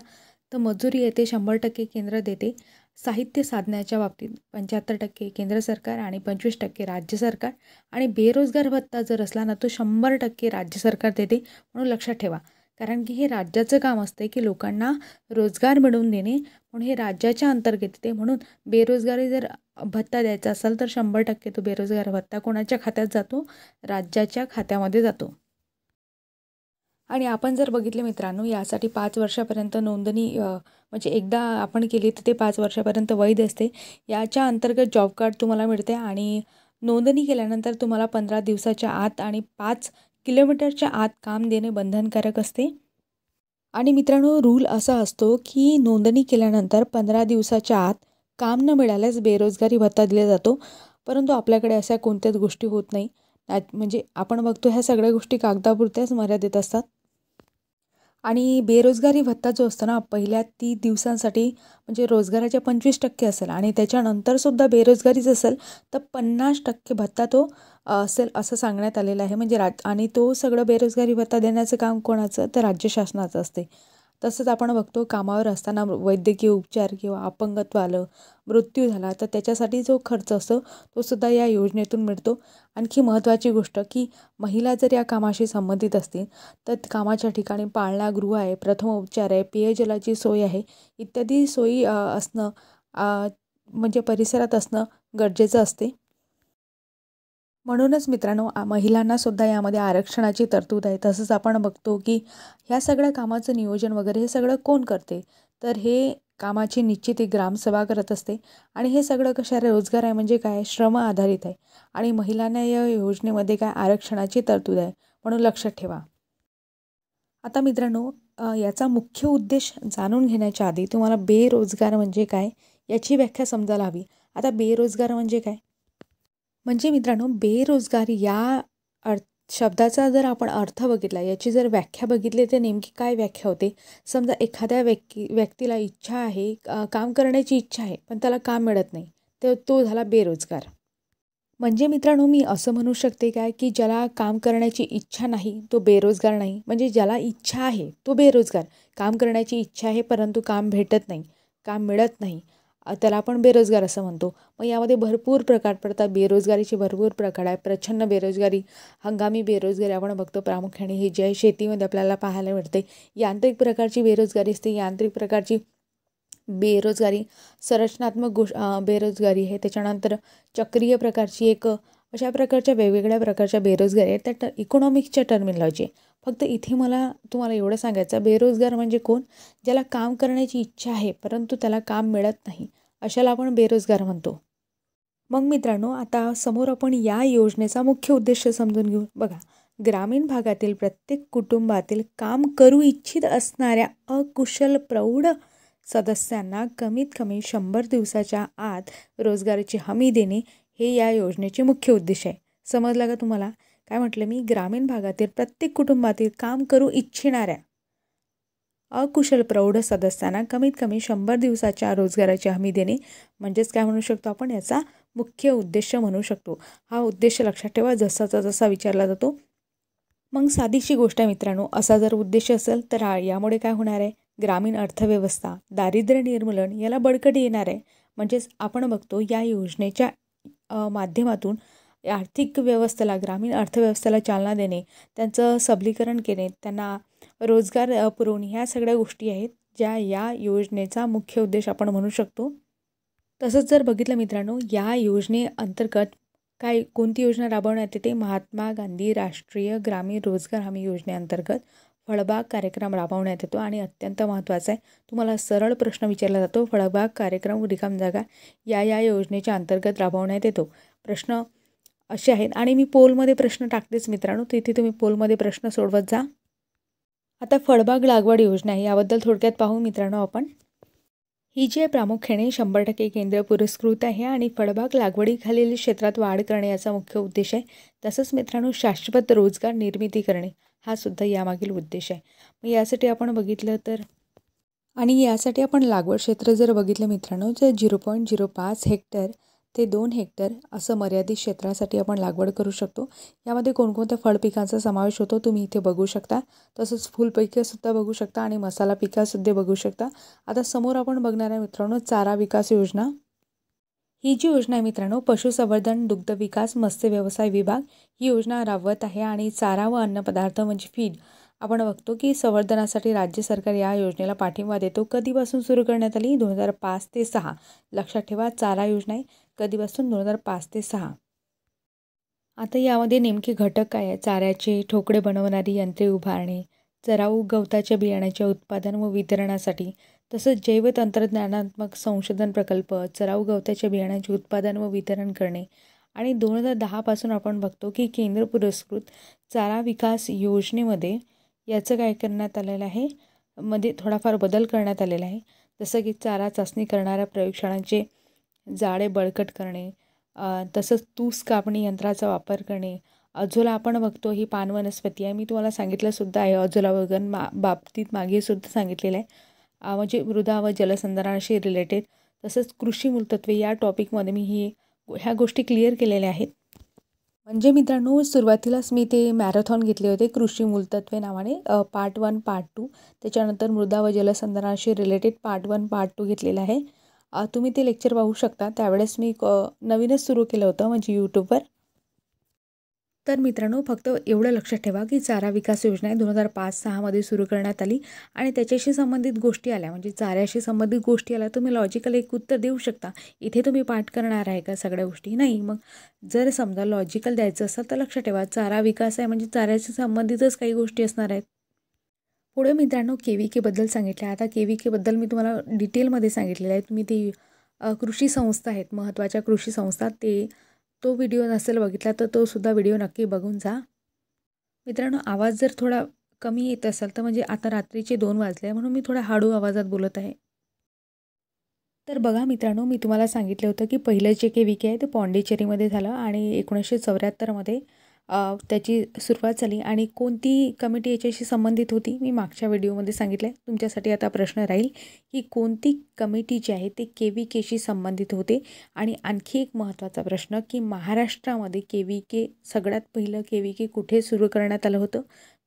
तर मजुरी येते 100% केंद्र देते. साहित्य साधण्याच्या बाबतीत 75% केंद्र सरकार आणि 25% राज्य सरकार. आणि बेरोजगार भत्ता जर असला ना तो 100% राज्य सरकार देते. म्हणून लक्षात ठेवा, कारण की हे राज्याचं काम असते की लोकांना रोजगार मिळवून देणे, म्हणून हे राज्याच्या अंतर्गत येते. म्हणून बेरोजगारी जर भत्ता द्यायचा असेल तर 100% तो बेरोजगार भत्ता कोणाच्या खात्यात जातो? राज्याच्या खात्यामध्ये जातो. आणि आपण जर बघितले मित्रांनो, यासाठी 5 वर्षापर्यंत नोंदणी म्हणजे एकदा आपण केली तर ते 5 वर्षापर्यंत वैध असते. याच्या अंतर्गत जॉब कार्ड तुम्हाला मिळते आणि नोंदणी केल्यानंतर तुम्हाला 15 दिवसाच्या आत आणि 5 किलोमीटरच्या आत काम देणे बंधनकारक असते. आणि मित्रांनो, रूल असा असतो की नोंदणी केल्यानंतर 15 दिवसाच्या आत काम न मिळाल्यास बेरोजगारी भत्ता दिला जातो. परंतु आपल्याकडे अशा कोणत्याच गोष्टी होत नाही. म्हणजे आपण बघतो ह्या सगळ्या गोष्टी कागदापुरत्याच मर्यादित असतात. आणि बेरोजगारी भत्ता जो असतो ना, पहिल्या 30 दिवसांसाठी म्हणजे रोजगाराच्या 25% असेल आणि त्याच्यानंतरसुद्धा बेरोजगारीच असेल तर 50% भत्ता तो असेल असं सांगण्यात आलेलं आहे. म्हणजे आणि तो सगळं बेरोजगारी भत्ता देण्याचं काम कोणाचं? तर राज्य शासनाचं असते. तसंच आपण बघतो कामावर असताना वैद्यकीय उपचार किंवा अपंगत्व आलं, मृत्यू झाला तर त्याच्यासाठी जो खर्च असतो तो सुद्धा या योजनेतून मिळतो. आणखी महत्त्वाची गोष्ट की महिला जर या कामाशी संबंधित असतील तर कामाच्या ठिकाणी पाळणागृह आहे, प्रथमोपचार आहे, पेयजलाची सोय आहे, इत्यादी सोयी असणं म्हणजे परिसरात असणं गरजेचं असते. म्हणूनच मित्रांनो, महिलांना सुद्धा यामध्ये आरक्षणाची तरतूद आहे. तसंच आपण बघतो की ह्या सगळ्या कामाचं नियोजन वगैरे हे सगळं कोण करते? तर हे कामाची निश्चिती ग्रामसभा करत असते. आणि हे सगळं कशा रोजगार आहे म्हणजे काय? श्रम आधारित आहे. आणि महिलांना या योजनेमध्ये काय आरक्षणाची तरतूद आहे. म्हणून लक्षात ठेवा. आता मित्रांनो, याचा मुख्य उद्देश जाणून घेण्याच्या आधी तुम्हाला बेरोजगार म्हणजे काय याची व्याख्या समजायला हवी. आता बेरोजगार म्हणजे काय? म्हणजे मित्रांनो, बेरोजगार या शब्दाचा जर आपण अर्थ बघितला, याची जर व्याख्या बघितली तर नेमकी काय व्याख्या होते? समजा एखाद्या व्यक्तीला इच्छा आहे, काम करण्याची इच्छा आहे पण त्याला काम मिळत नाही, तर तो झाला बेरोजगार. म्हणजे मित्रांनो, मी असं म्हणू शकते काय की ज्याला काम करण्याची इच्छा नाही तो बेरोजगार नाही. म्हणजे ज्याला इच्छा आहे तो बेरोजगार. काम करण्याची इच्छा आहे परंतु काम भेटत नाही, काम मिळत नाही, त्याला आपण बेरोजगार असं म्हणतो. मग यामध्ये भरपूर प्रकार पडतात. बेरोजगारीचे भरपूर प्रकार आहे. प्रचंड बेरोजगारी, हंगामी बेरोजगारी आपण बघतो प्रामुख्याने ही जी आहे शेतीमध्ये आपल्याला पाहायला मिळते. यांत्रिक प्रकारची बेरोजगारी असते. यांत्रिक प्रकारची बेरोजगारी, संरचनात्मक बेरोजगारी आहे. त्याच्यानंतर चक्रीय प्रकारची एक अशा प्रकारच्या वेगवेगळ्या प्रकारच्या बेरोजगारी आहेत. त्या इकॉनॉमिक्सच्या टर्मिनॉलॉजी आहे. फक्त इथे मला तुम्हाला एवढं सांगायचं, बेरोजगार म्हणजे कोण? ज्याला काम करण्याची इच्छा आहे परंतु त्याला काम मिळत नाही, अशाला आपण बेरोजगार म्हणतो. मग मित्रांनो, आता समोर आपण या योजनेचा मुख्य उद्देश समजून घेऊ. बघा, ग्रामीण भागातील प्रत्येक कुटुंबातील काम करू इच्छित असणाऱ्या अकुशल प्रौढ सदस्यांना कमीत कमी 100 दिवसाच्या आत रोजगाराची हमी देणे हे या योजनेचे मुख्य उद्देश आहे. समजलं का तुम्हाला? काय म्हटलं मी? ग्रामीण भागातील प्रत्येक कुटुंबातील काम करू इच्छिणाऱ्या अकुशल प्रौढ सदस्यांना कमीत कमी 100 दिवसाच्या रोजगाराची हमी देणे म्हणजेच काय म्हणू शकतो आपण? याचा मुख्य उद्देश म्हणू शकतो. हा उद्देश लक्षात ठेवा, जसाचा जसा विचारला जातो. मग साधीशी गोष्ट आहे मित्रांनो, असा जर उद्देश असेल तर यामुळे काय होणार आहे? ग्रामीण अर्थव्यवस्था, दारिद्र्य निर्मूलन याला बळकटी येणार आहे. म्हणजेच आपण बघतो या योजनेच्या माध्यमातून आर्थिक व्यवस्थेला, ग्रामीण अर्थव्यवस्थेला चालना देणे, त्यांचं सबलीकरण केले, त्यांना रोजगार पुरवणे, ह्या सगळ्या गोष्टी आहेत ज्या या योजनेचा मुख्य उद्देश आपण म्हणू शकतो. तसंच जर बघितलं मित्रांनो, या योजनेअंतर्गत कोणती योजना राबवण्यात येते? महात्मा गांधी राष्ट्रीय ग्रामीण रोजगार हमी योजनेअंतर्गत फळबाग कार्यक्रम राबवण्यात येतो. आणि अत्यंत महत्त्वाचा आहे, तुम्हाला सरळ प्रश्न विचारला जातो, फळबाग कार्यक्रम रिकाम जागा या योजनेच्या अंतर्गत राबवण्यात येतो. प्रश्न असे आहेत आणि मी पोलमध्ये प्रश्न टाकतेच मित्रांनो, तिथे तुम्ही पोलमध्ये प्रश्न सोडवत जा. आता फळबाग लागवड योजना आहे, याबद्दल थोडक्यात पाहू मित्रांनो आपण. ही जी आहे प्रामुख्याने 100% केंद्र पुरस्कृत आहे आणि फळबाग लागवडीखालील क्षेत्रात वाढ करणे याचा मुख्य उद्देश आहे. तसंच मित्रांनो, शाश्वत रोजगार निर्मिती करणे हा सुद्धा यामागील उद्देश आहे. मग यासाठी आपण बघितलं तर आणि यासाठी आपण लागवड क्षेत्र जर बघितलं मित्रांनो तर 0.05 हेक्टर ते 2 हेक्टर असं मर्यादित क्षेत्रासाठी आपण लागवड करू शकतो. यामध्ये कोणकोणत्या फळपिकांचा समावेश होतो तुम्ही इथे बघू शकता. तसंच फुलपिकेसुद्धा बघू शकता आणि मसाला पिकंसुद्धा बघू शकता. आता समोर आपण बघणार आहे मित्रांनो चारा विकास योजना. ही जी योजना आहे मित्रांनो पशुसंवर्धन, दुग्ध विकास, मत्स्य व्यवसाय विभाग ही योजना राबवत आहे आणि चारा व अन्नपदार्थ म्हणजे फीड आपण बघतो की संवर्धनासाठी राज्य सरकार या योजनेला पाठिंबा देतो. कधीपासून सुरू करण्यात आली? 2005 ते 6. लक्षात ठेवा चारा योजना आहे कधीपासून 2005 ते 6. आता यामध्ये नेमके घटक काय आहे? चाऱ्याचे ठोकळे बनवणारी यंत्रे उभारणे, चराऊ गवताच्या बियाण्याच्या उत्पादन व वितरणासाठी, तसंच जैव तंत्रज्ञानात्मक संशोधन प्रकल्प, चराऊ गवताच्या बियाण्याचे उत्पादन व वितरण करणे आणि 2010 पासून आपण बघतो की केंद्र पुरस्कृत चारा विकास योजनेमध्ये याचं काय करण्यात आलेलं आहे, मध्ये थोडाफार बदल करण्यात आलेला आहे. जसं की चारा चाचणी करणाऱ्या प्रयोगशाळांचे जाळे बळकट करणे, तसंच तूस कापणी यंत्राचा वापर करणे. अझोला आपण बघतो ही पान वनस्पती आहे. मी तुम्हाला सांगितलंसुद्धा आहे अझोला वगन बाबतीत मागे सुद्धा सांगितलेलं आहे. म्हणजे मृदा व जलसंधारणाशी रिलेटेड. तसंच कृषी मूलतत्वे या टॉपिकमध्ये मी ह्या गोष्टी क्लिअर केलेल्या आहेत. म्हणजे मित्रांनो सुरुवातीलाच मी ते मॅरेथॉन घेतले होते कृषी मूलतत्वे नावाने, पार्ट 1 पार्ट 2. त्याच्यानंतर मृदा व जलसंधारणाशी रिलेटेड पार्ट 1 पार्ट 2 घेतलेला आहे. तुम्ही ते लेक्चर पाहू शकता. त्यावेळेस मी नवीनच सुरू केलं होतं म्हणजे यूट्यूबवर. तर मित्रांनो फक्त एवढं लक्षात ठेवा की चारा विकास योजना 2005-6 मध्ये सुरू करण्यात आली आणि त्याच्याशी संबंधित गोष्टी आल्या म्हणजे चाऱ्याशी संबंधित गोष्टी आल्या. तुम्ही लॉजिकल एक उत्तर देऊ शकता. इथे तुम्ही पाठ करणार आहे का सगळ्या गोष्टी? नाही. मग जर समजा लॉजिकल द्यायचं असेल तर लक्षात ठेवा चारा विकास आहे म्हणजे चाऱ्याशी संबंधितच काही गोष्टी असणार आहेत. पुढे मित्रांनो KVKबद्दल सांगितलं. आता KVKबद्दल मी तुम्हाला डिटेलमध्ये सांगितलेलं आहे. तुम्ही ती कृषी संस्था आहेत महत्त्वाच्या कृषी संस्था तो व्हिडिओ नसेल बघितला तर तो सुद्धा व्हिडिओ नक्की बघून जा. मित्रांनो आवाज जर थोडा कमी येत असेल तर म्हणजे आता रात्रीचे 2 वाजले म्हणून मी थोडा हळू आवाजात बोलत आहे. तर बघा मित्रांनो मी तुम्हाला सांगितलं होतं की पहिलं जे KVK आहे ते पॉंडिचेरीमध्ये झालं आणि 1974 मध्ये त्याची सुरुवात झाली. आणि कोणती कमिटी याच्याशी संबंधित होती मी मागच्या व्हिडिओमध्ये सांगितलं आहे. तुमच्यासाठी आता प्रश्न राहील की कोणती कमिटी जी आहे ते KVKशी संबंधित होते. आणि आणखी एक महत्त्वाचा प्रश्न की महाराष्ट्रामध्ये KVK सगळ्यात पहिलं KVK कुठे सुरू करण्यात आलं होतं,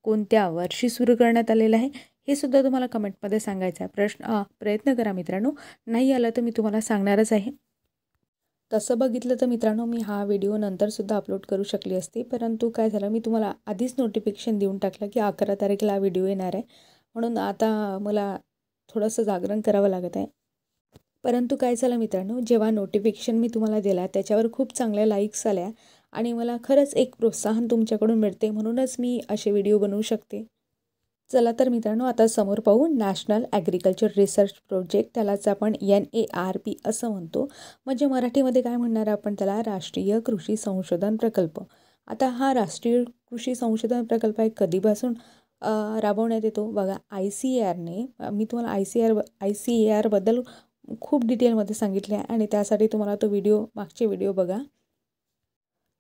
कोणत्या वर्षी सुरू करण्यात आलेलं आहे हे सुद्धा तुम्हाला कमेंटमध्ये सांगायचं आहे. प्रयत्न करा मित्रांनो. नाही आलं तर मी तुम्हाला सांगणारच आहे. तसं बघितलं तर मित्रांनो मी हा व्हिडिओ नंतरसुद्धा अपलोड करू शकली असती, परंतु काय झालं मी तुम्हाला आधीच नोटिफिकेशन देऊन टाकलं की 11 तारखेला हा व्हिडिओ येणार आहे. म्हणून आता मला थोडंसं जागरण करावं लागत आहे. परंतु काय झालं मित्रांनो जेव्हा नोटिफिकेशन मी तुम्हाला दिला त्याच्यावर खूप चांगल्या लाईक्स आल्या आणि मला खरंच एक प्रोत्साहन तुमच्याकडून मिळते म्हणूनच मी असे व्हिडिओ बनवू शकते. चला तर मित्रांनो आता समोर पाहू नॅशनल ॲग्रिकल्चर रिसर्च प्रोजेक्ट. त्यालाच आपण NARP असं म्हणतो. म्हणजे मराठीमध्ये काय म्हणणार आपण त्याला राष्ट्रीय कृषी संशोधन प्रकल्प. आता हा राष्ट्रीय कृषी संशोधन प्रकल्प आहे कधीपासून राबवण्यात येतो बघा. ICARने मी तुम्हाला ICARबद्दल खूप डिटेलमध्ये सांगितले आहे आणि त्यासाठी तुम्हाला तो मागचे व्हिडिओ बघा.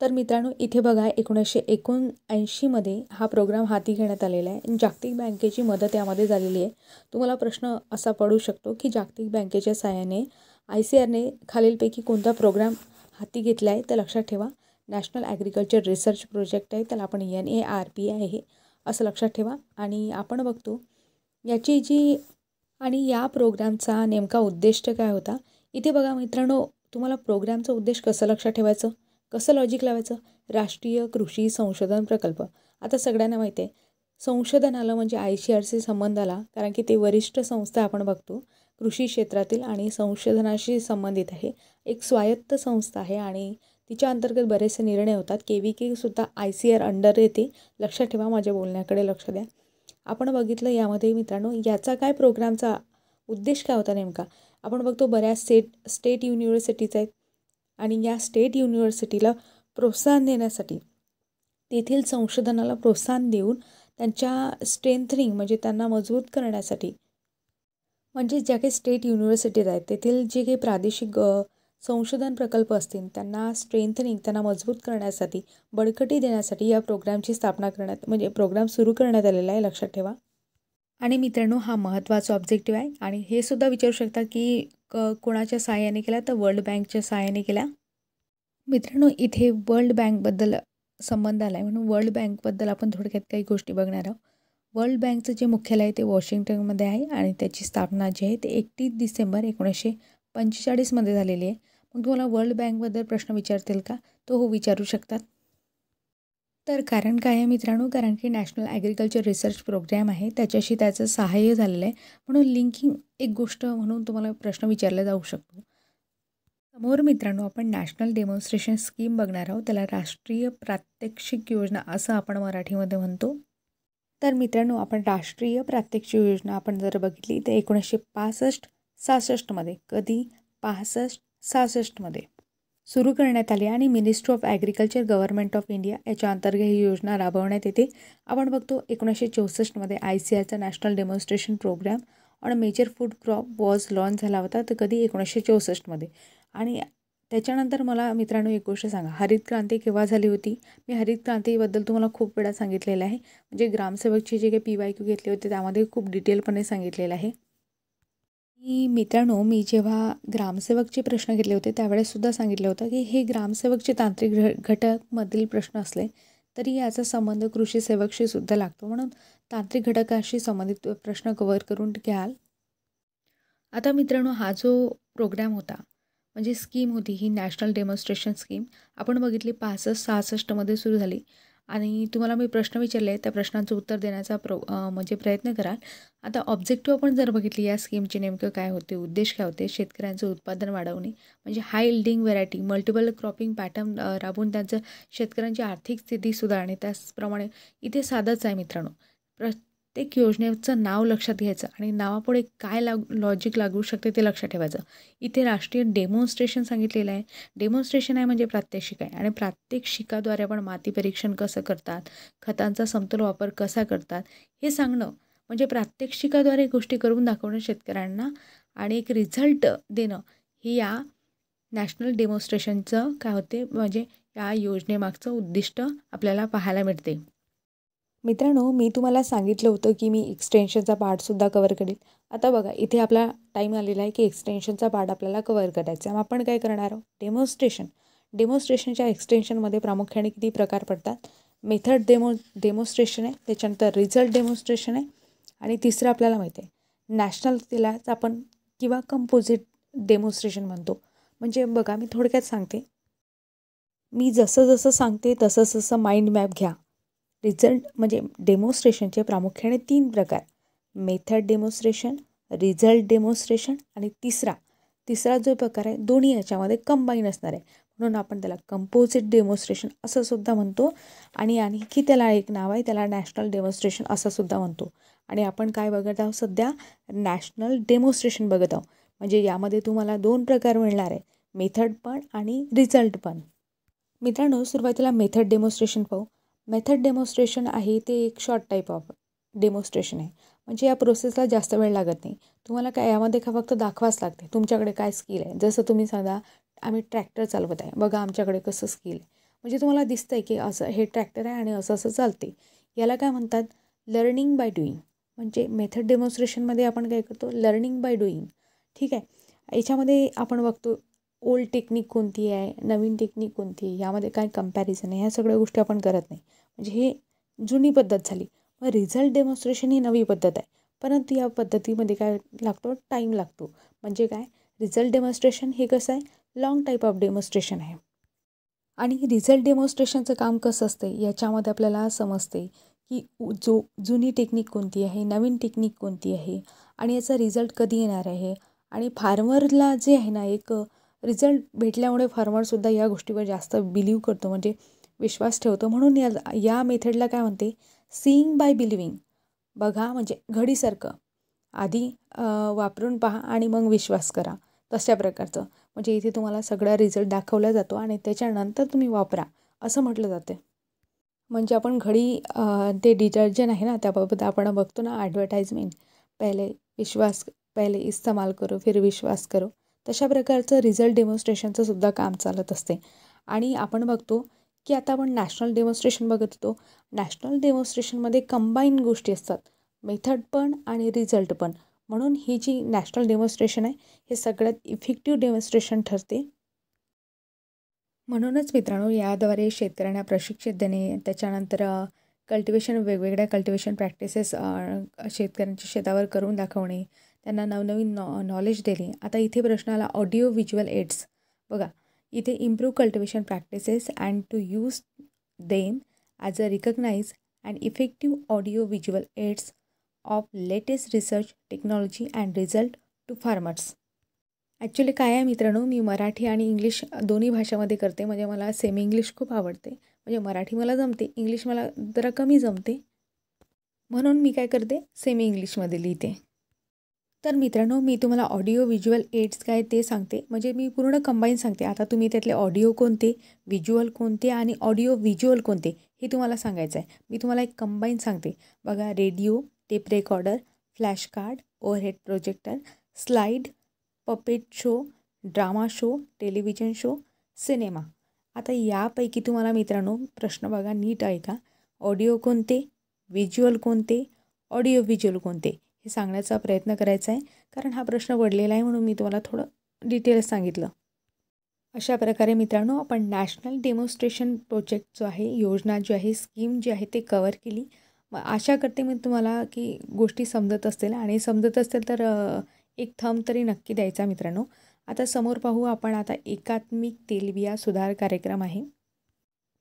तर मित्रांनो इथे बघा 1979 मध्ये हा प्रोग्राम हाती घेण्यात आलेला आहे. जागतिक बँकेची मदत यामध्ये झालेली आहे. तुम्हाला प्रश्न असा पडू शकतो की जागतिक बँकेच्या सहाय्याने ICARने खालीलपैकी कोणता प्रोग्राम हाती घेतला आहे. तर लक्षात ठेवा नॅशनल ॲग्रिकल्चर रिसर्च प्रोजेक्ट आहे त्याला आपण NARP आहे असं लक्षात ठेवा. आणि आपण बघतो आणि या प्रोग्रामचा नेमका उद्देश काय होता. इथे बघा मित्रांनो तुम्हाला प्रोग्रामचा उद्देश कसं लक्षात ठेवायचं, कसं लॉजिक लावायचं. राष्ट्रीय कृषी संशोधन प्रकल्प. आता सगळ्यांना माहिती आहे संशोधन आलं म्हणजे ICARशी संबंध आला कारण की ते वरिष्ठ संस्था आपण बघतो कृषी क्षेत्रातील आणि संशोधनाशी संबंधित आहे. एक स्वायत्त संस्था आहे आणि तिच्या अंतर्गत बरेचसे निर्णय होतात. KVKसुद्धा ICAR अंडर येते. लक्षात ठेवा माझ्या बोलण्याकडे लक्ष द्या. आपण बघितलं यामध्ये मित्रांनो याचा काय प्रोग्रामचा उद्देश काय होता नेमका. आपण बघतो बऱ्याच स्टेट युनिव्हर्सिटीज आहेत आणि या स्टेट युनिव्हर्सिटीला प्रोत्साहन देण्यासाठी तेथील संशोधनाला प्रोत्साहन देऊन त्यांच्या स्ट्रेंथनिंग म्हणजे त्यांना मजबूत करण्यासाठी म्हणजे ज्या काही स्टेट युनिव्हर्सिटीज आहेत तेथील जे काही प्रादेशिक संशोधन प्रकल्प असतील त्यांना स्ट्रेंथनिंग त्यांना मजबूत करण्यासाठी बळकटी देण्यासाठी या प्रोग्रामची स्थापना म्हणजे प्रोग्राम सुरू करण्यात आलेला आहे. लक्षात ठेवा. आणि मित्रांनो हा महत्त्वाचा ऑब्जेक्टिव्ह आहे आणि हे सुद्धा विचारू शकता की कोणाच्या सहाय्याने केला तर वर्ल्ड बँकच्या सहाय्याने केला. मित्रांनो, इथे वर्ल्ड बँकबद्दल संबंध आला आहे म्हणून वर्ल्ड बँकबद्दल आपण थोडक्यात काही गोष्टी बघणार आहोत. वर्ल्ड बँकचं जे मुख्यालय आहे ते वॉशिंग्टनमध्ये आहे आणि त्याची स्थापना जी आहे ते 31 डिसेंबर 1945मध्ये झालेली आहे. मग तुम्हाला वर्ल्ड बँकबद्दल प्रश्न विचारतील का? तो हो, विचारू शकतात. तर कारण काय आहे मित्रांनो, कारण की नॅशनल ॲग्रिकल्चर रिसर्च प्रोग्रॅम आहे, त्याच्याशी त्याचं सहाय्य झालेलं आहे. म्हणून लिंकिंग एक गोष्ट म्हणून तुम्हाला प्रश्न विचारला जाऊ शकतो. समोर मित्रांनो आपण नॅशनल डेमॉन्स्ट्रेशन स्कीम बघणार आहोत. त्याला राष्ट्रीय प्रात्यक्षिक योजना असं आपण मराठीमध्ये म्हणतो. तर मित्रांनो, आपण राष्ट्रीय प्रात्यक्षिक योजना आपण जर बघितली तर 1965-66मध्ये कधी 65-66मध्ये सुरू करण्यात आली आणि ministry of agriculture government of India याच्या अंतर्गत ही योजना राबवण्यात येते. आपण बघतो 1964मध्ये ICRचा national demonstration programme on major food crop was launch झाला होता. तर कधी 1964मध्ये. आणि त्याच्यानंतर मला मित्रांनो एक गोष्ट सांगा, हरित क्रांती केव्हा झाली होती? मी हरित क्रांतीबद्दल तुम्हाला खूप वेळा सांगितलेलं आहे. म्हणजे ग्रामसेवकचे जे काही PYQ घेतले होते त्यामध्ये खूप डिटेलपणे सांगितलेलं आहे. मित्रांनो, मी जेव्हा ग्रामसेवकचे प्रश्न घेतले होते त्यावेळेससुद्धा सांगितलं होतं की हे ग्रामसेवकचे तांत्रिक घटकमधील प्रश्न असले तरी याचा संबंध कृषी सेवकशी सुद्धा लागतो. म्हणून तांत्रिक घटकाशी संबंधित प्रश्न कव्हर करून घ्याल. आता मित्रांनो, हा जो प्रोग्राम होता म्हणजे स्कीम होती ही नॅशनल डेमॉन्स्ट्रेशन स्कीम आपण बघितली 65-66मध्ये सुरू झाली. आणि तुम्हाला मी प्रश्न विचारले त्या प्रश्नांचं उत्तर देण्याचा म्हणजे प्रयत्न कराल. आता ऑब्जेक्टिव्ह आपण जर बघितली या स्कीमचे नेमकं काय होते, उद्देश काय होते, शेतकऱ्यांचं उत्पादन वाढवणे म्हणजे high yielding variety multiple cropping pattern राबवून त्यांचं शेतकऱ्यांची आर्थिक स्थिती सुधारणे. त्याचप्रमाणे इथे साधंच आहे मित्रांनो, प्रत्येक योजनेचं नाव लक्षात घ्यायचं आणि नावापुढे काय लॉजिक लागू शकते ते लक्षात ठेवायचं. इथे राष्ट्रीय डेमॉन्स्ट्रेशन सांगितलेलं आहे. डेमॉन्स्ट्रेशन आहे म्हणजे प्रात्यक्षिक आहे आणि प्रात्यक्षिकाद्वारे आपण माती परीक्षण कसं करतात, खतांचा समतोल वापर कसा करतात हे सांगणं म्हणजे प्रात्यक्षिकाद्वारे गोष्टी करून दाखवणं शेतकऱ्यांना आणि एक रिझल्ट देणं हे या नॅशनल डेमॉन्स्ट्रेशनचं काय होते म्हणजे या योजनेमागचं उद्दिष्ट आपल्याला पाहायला मिळते. मित्रांनो, मी तुम्हाला सांगितलं होतं की मी एक्सटेन्शनचा पार्टसुद्धा कवर करेल. आता बघा इथे आपला टाईम आलेला आहे की एक्सटेन्शनचा पार्ट आपल्याला कवर करायचा आहे. मग आपण काय करणार आहोत, डेमॉन्स्ट्रेशनच्या एक्सटेन्शनमध्ये प्रामुख्याने किती प्रकार पडतात. मेथड डेमॉन्स्ट्रेशन आहे, त्याच्यानंतर रिझल्ट डेमॉन्स्ट्रेशन आहे आणि तिसरं आपल्याला माहिती आहे नॅशनल, त्यालाच आपण किंवा कंपोजिट डेमॉन्स्ट्रेशन म्हणतो. म्हणजे बघा मी थोडक्यात सांगते, मी जसं जसं सांगते तसं तसं माइंड मॅप घ्या. रिझल्ट म्हणजे डेमॉन्स्ट्रेशनचे प्रामुख्याने 3 प्रकार, मेथड डेमॉन्स्ट्रेशन, रिझल्ट डेमॉन्स्ट्रेशन आणि तिसरा जो प्रकार आहे दोन्ही याच्यामध्ये कंबाईन असणार आहे म्हणून आपण त्याला कंपोजिट डेमॉन्स्ट्रेशन असं सुद्धा म्हणतो. आणि आणखी त्याला एक नाव आहे, त्याला नॅशनल डेमॉन्स्ट्रेशन असं सुद्धा म्हणतो. आणि आपण काय बघत आहोत सध्या, नॅशनल डेमॉन्स्ट्रेशन बघत आहोत. म्हणजे यामध्ये तुम्हाला 2 प्रकार मिळणार आहे, मेथड पण आणि रिझल्ट पण. मित्रांनो, सुरुवातीला मेथड डेमॉन्स्ट्रेशन पाहू. मेथड डेमॉन्स्ट्रेशन आहे ते एक शॉर्ट टाईप ऑफ डेमॉन्स्ट्रेशन आहे. म्हणजे या प्रोसेसला जास्त वेळ लागत नाही. तुम्हाला काय यामध्ये का फक्त दाखवाच लागते तुमच्याकडे काय स्किल आहे. जसं तुम्ही सांगा आम्ही ट्रॅक्टर चालवत आहे, बघा आमच्याकडे कसं स्किल आहे. म्हणजे तुम्हाला दिसतं आहे की असं हे ट्रॅक्टर आहे आणि असं असं चालते. याला काय म्हणतात, लर्निंग बाय डुईंग. म्हणजे मेथड डेमॉन्स्ट्रेशनमध्ये आपण काय करतो, लर्निंग बाय डुईंग. ठीक आहे. याच्यामध्ये आपण बघतो ओल्ड टेक्निक कोणती आहे, नवीन टेक्निक कोणती आहे, यामध्ये काय कंपॅरिझन आहे, ह्या सगळ्या गोष्टी आपण करत नाही. म्हणजे हे जुनी पद्धत झाली. मग रिझल्ट डेमॉन्स्ट्रेशन ही नवी पद्धत आहे, परंतु या पद्धतीमध्ये काय लागतो, टाईम लागतो. म्हणजे काय, रिझल्ट डेमॉन्स्ट्रेशन हे कसं आहे, लॉंग टाईप ऑफ डेमॉन्स्ट्रेशन आहे. आणि रिझल्ट डेमॉन्स्ट्रेशनचं काम कसं असते याच्यामध्ये आपल्याला समजते की जुनी टेक्निक कोणती आहे, नवीन टेक्निक कोणती आहे आणि याचा रिझल्ट कधी येणार आहे. आणि फार्मरला जे आहे ना, एक रिझल्ट भेटल्यामुळे फार्मरसुद्धा या गोष्टीवर जास्त बिलीव करतो, म्हणजे विश्वास ठेवतो. म्हणून या मेथडला काय म्हणते, सीइंग बाय बिलिव्हिंग. बघा म्हणजे घडीसारखं, आधी वापरून पहा आणि मग विश्वास करा, तशा प्रकारचं. म्हणजे इथे तुम्हाला सगळा रिझल्ट दाखवला जातो आणि त्याच्यानंतर तुम्ही वापरा असं म्हटलं जाते. म्हणजे आपण घडी ते डिटर्जंट आहे ना, त्याबाबत आपण बघतो ना ॲडव्हर्टाइजमेंट, पहिले इस्तेमाल करो फिर विश्वास करो. तशा प्रकारचं रिझल्ट डेमॉन्स्ट्रेशनचं सुद्धा काम चालत असते. आणि आपण बघतो की आता आपण नॅशनल डेमॉन्स्ट्रेशन बघत होतो. नॅशनल डेमॉन्स्ट्रेशनमध्ये कंबाईन गोष्टी असतात, मेथड पण आणि रिझल्ट पण. म्हणून ही जी नॅशनल डेमॉन्स्ट्रेशन आहे हे सगळ्यात इफेक्टिव्ह डेमॉन्स्ट्रेशन ठरते. म्हणूनच मित्रांनो, याद्वारे शेतकऱ्यांना प्रशिक्षित देणे, त्याच्यानंतर कल्टिवेशन, वेगवेगळ्या कल्टिवेशन प्रॅक्टिसेस शेतकऱ्यांच्या शेतावर करून दाखवणे, त्यांना नवनवीन नॉलेज देणे. आता इथे प्रश्न आला ऑडिओ व्हिज्युअल एड्स. बघा, इथे improve cultivation practices and to use them as a recognize and effective audio visual aids of latest research technology and result to farmers. Actually काय आहे मित्रांनो, मी मराठी आणि इंग्लिश दोन्ही भाषामध्ये करते. म्हणजे मला सेमी इंग्लिश खूप आवडते. म्हणजे मराठी मला जमते, इंग्लिश मला जरा कमी जमते, म्हणून मी काय करते, सेमी इंग्लिशमध्ये लिहिते. तर मित्रांनो, मी तुम्हाला ऑडिओ व्हिज्युअल एड्स काय ते सांगते. म्हणजे मी पूर्ण कंबाईन सांगते. आता तुम्ही त्यातले ऑडिओ कोणते, व्हिज्युअल कोणते आणि ऑडिओ व्हिज्युअल कोणते हे तुम्हाला सांगायचं आहे. मी तुम्हाला एक कंबाईन सांगते. बघा, radio, tape recorder, flash card, overhead projector, slide, puppet show, drama show, television show, cinema. आता यापैकी तुम्हाला मित्रांनो प्रश्न बघा, नीट ऐका. ऑडिओ कोणते, व्हिज्युअल कोणते, ऑडिओ व्हिज्युअल कोणते हे सांगण्याचा प्रयत्न करायचा आहे. कारण हा प्रश्न पडलेला आहे, म्हणून मी तुम्हाला थोडं डिटेल्स सांगितलं. अशा प्रकारे मित्रांनो, आपण नॅशनल डेमॉन्स्ट्रेशन प्रोजेक्ट जो आहे, योजना जी आहे, स्कीम जी आहे ते कवर केली. मग आशा करते मी तुम्हाला की गोष्टी समजत असतील, आणि समजत असतील तर एक थंब तरी नक्की द्यायचा मित्रांनो. आता समोर पाहू आपण. आता एकात्मिक तेलबिया सुधार कार्यक्रम आहे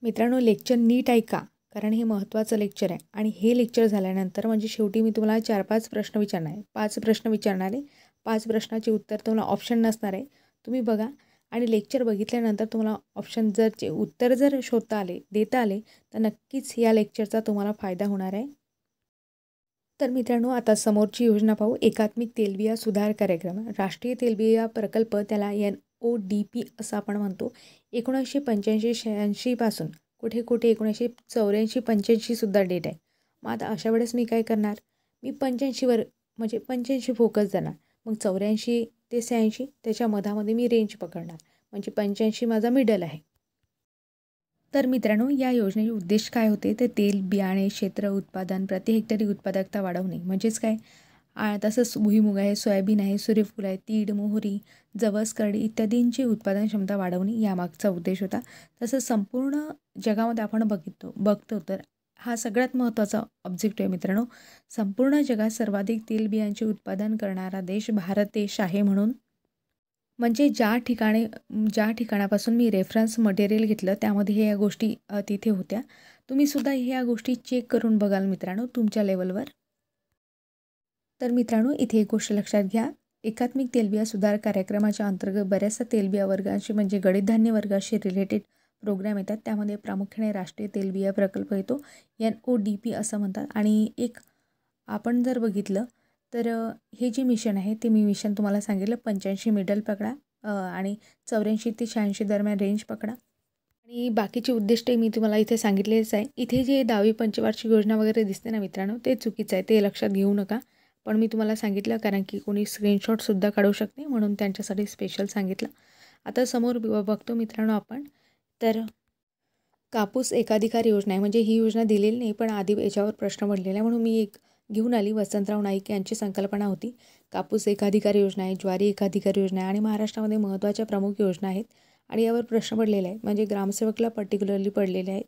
मित्रांनो. लेक्चर नीट ऐका, कारण हे महत्त्वाचं लेक्चर आहे. आणि हे लेक्चर झाल्यानंतर म्हणजे शेवटी मी तुम्हाला 4-5 प्रश्न विचारणार आहे. 5 प्रश्न विचारणार आहे. 5 प्रश्नाचे उत्तर तुम्हाला ऑप्शन नसणार आहे. तुम्ही बघा, आणि लेक्चर बघितल्यानंतर तुम्हाला ऑप्शन जर उत्तर जर शोधता आले, देता आले, तर नक्कीच या लेक्चरचा तुम्हाला फायदा होणार आहे. तर मित्रांनो, आता समोरची योजना पाहू. एकात्मिक तेलबिया सुधार कार्यक्रम, राष्ट्रीय तेलबिया प्रकल्प, त्याला NODP असं आपण म्हणतो. 1985-86 पासून कुठे कुठे 1984-85 सुद्धा डेट आहे. मग आता अशा वेळेस मी काय करणार, मी 85वर म्हणजे 85 फोकस देणार. मग 84 ते 86 त्याच्या मधामध्ये मी रेंज पकडणार, म्हणजे 85 माझा मिडल आहे. तर मित्रांनो, या योजनेचे उद्देश काय होते, तर तेल बियाणे क्षेत्र उत्पादन, प्रति हेक्टरी उत्पादकता वाढवणे. म्हणजेच काय, तसंच भुईमुग आहे, सोयाबीन आहे, सूर्यफूल आहे, तीळ, मोहरी, जवस, करडी इत्यादींची उत्पादन क्षमता वाढवणे यामागचा उद्देश होता. तसंच संपूर्ण जगामध्ये आपण बघतो तर हा सगळ्यात महत्त्वाचा ऑब्जेक्टिव्ह आहे मित्रांनो. संपूर्ण जगात सर्वाधिक तेलबियांचे उत्पादन करणारा देश भारत देश आहे. म्हणून म्हणजे ज्या ठिकाणापासून मी रेफरन्स मटेरियल घेतलं त्यामध्ये ह्या गोष्टी तिथे होत्या. तुम्हीसुद्धा ह्या गोष्टी चेक करून बघाल मित्रांनो तुमच्या लेवलवर. तर मित्रांनो, इथे एक गोष्ट लक्षात घ्या. एकात्मिक तेलबिया सुधार कार्यक्रमाच्या अंतर्गत बऱ्याचशा तेलबिया वर्गांशी म्हणजे गडीत धान्य वर्गाशी रिलेटेड प्रोग्राम येतात. त्यामध्ये प्रामुख्याने राष्ट्रीय तेलबिया प्रकल्प येतो, NODP असं म्हणतात. आणि एक आपण जर बघितलं तर हे जे मिशन आहे ते मी मिशन तुम्हाला सांगितलं. 85 मिडल पकडा, आणि 84 ते 86 दरम्यान रेंज पकडा. आणि बाकीचे उद्दिष्टे मी तुम्हाला इथे सांगितलेच आहे. इथे जे 10वी पंचवार्षिक योजना वगैरे दिसते ना मित्रांनो, ते चुकीचं आहे, ते लक्षात घेऊ नका. पण मी तुम्हाला सांगितलं कारण की कोणी स्क्रीनशॉटसुद्धा काढू शकते, म्हणून त्यांच्यासाठी स्पेशल सांगितलं. आता समोर बघतो मित्रांनो आपण. तर कापूस एकाधिकार योजना आहे. म्हणजे ही योजना दिलेली नाही, पण आधी याच्यावर प्रश्न पडलेला आहे, म्हणून मी एक घेऊन आली. वसंतराव नाईक यांची संकल्पना होती. कापूस एकाधिकार योजना आहे, ज्वारी एकाधिकार योजना आहे, आणि महाराष्ट्रामध्ये महत्त्वाच्या प्रमुख योजना आहेत. आणि यावर प्रश्न पडलेला आहे, म्हणजे ग्रामसेवकला पर्टिक्युलरली पडलेले आहेत.